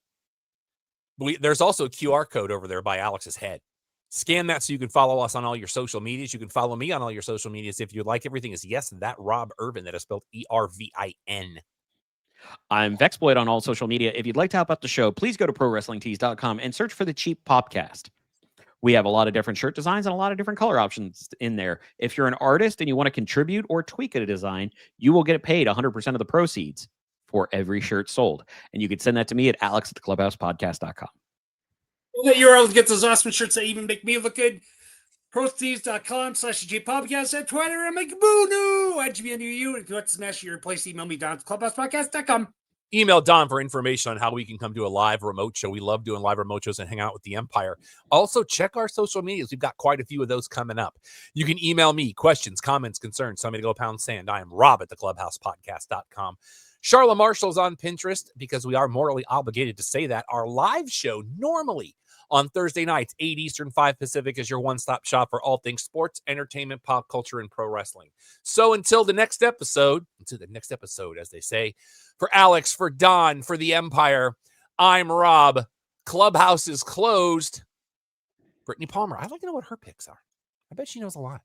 There's also a QR code over there by Alex's head. Scan that so you can follow us on all your social medias. You can follow me on all your social medias if you'd like. Everything is yes, that Rob Irvin. That is spelled ERVIN. I'm Vexploit on all social media. If you'd like to help out the show, please go to ProWrestlingTees.com and search for the Cheap Popcast. We have a lot of different shirt designs and a lot of different color options in there. If you're an artist and you want to contribute or tweak a design, you will get paid 100% of the proceeds for every shirt sold. And you can send that to me at alex@theclubhousepodcast.com. That URL to get those awesome shirts that even make me look good. Proceeds.com/JPodcast at Twitter and Igbunu IGBNU. If you want to smash your place, email me down to clubhousepodcast.com. Email Don for information on how we can come do a live remote show. We love doing live remote shows and hang out with the Empire. Also, check our social medias. We've got quite a few of those coming up. You can email me questions, comments, concerns. Tell me to go pound sand. I am Rob at theclubhousepodcast.com. Charla Marshall's on Pinterest because we are morally obligated to say that. Our live show normally on Thursday nights, 8 Eastern, 5 Pacific, is your one-stop shop for all things sports, entertainment, pop culture, and pro wrestling. So until the next episode, as they say, for Alex, for Don, for the Empire, I'm Rob. Clubhouse is closed. Brittany Palmer, I'd like to know what her picks are. I bet she knows a lot.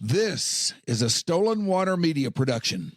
This is a Stolen Water Media production.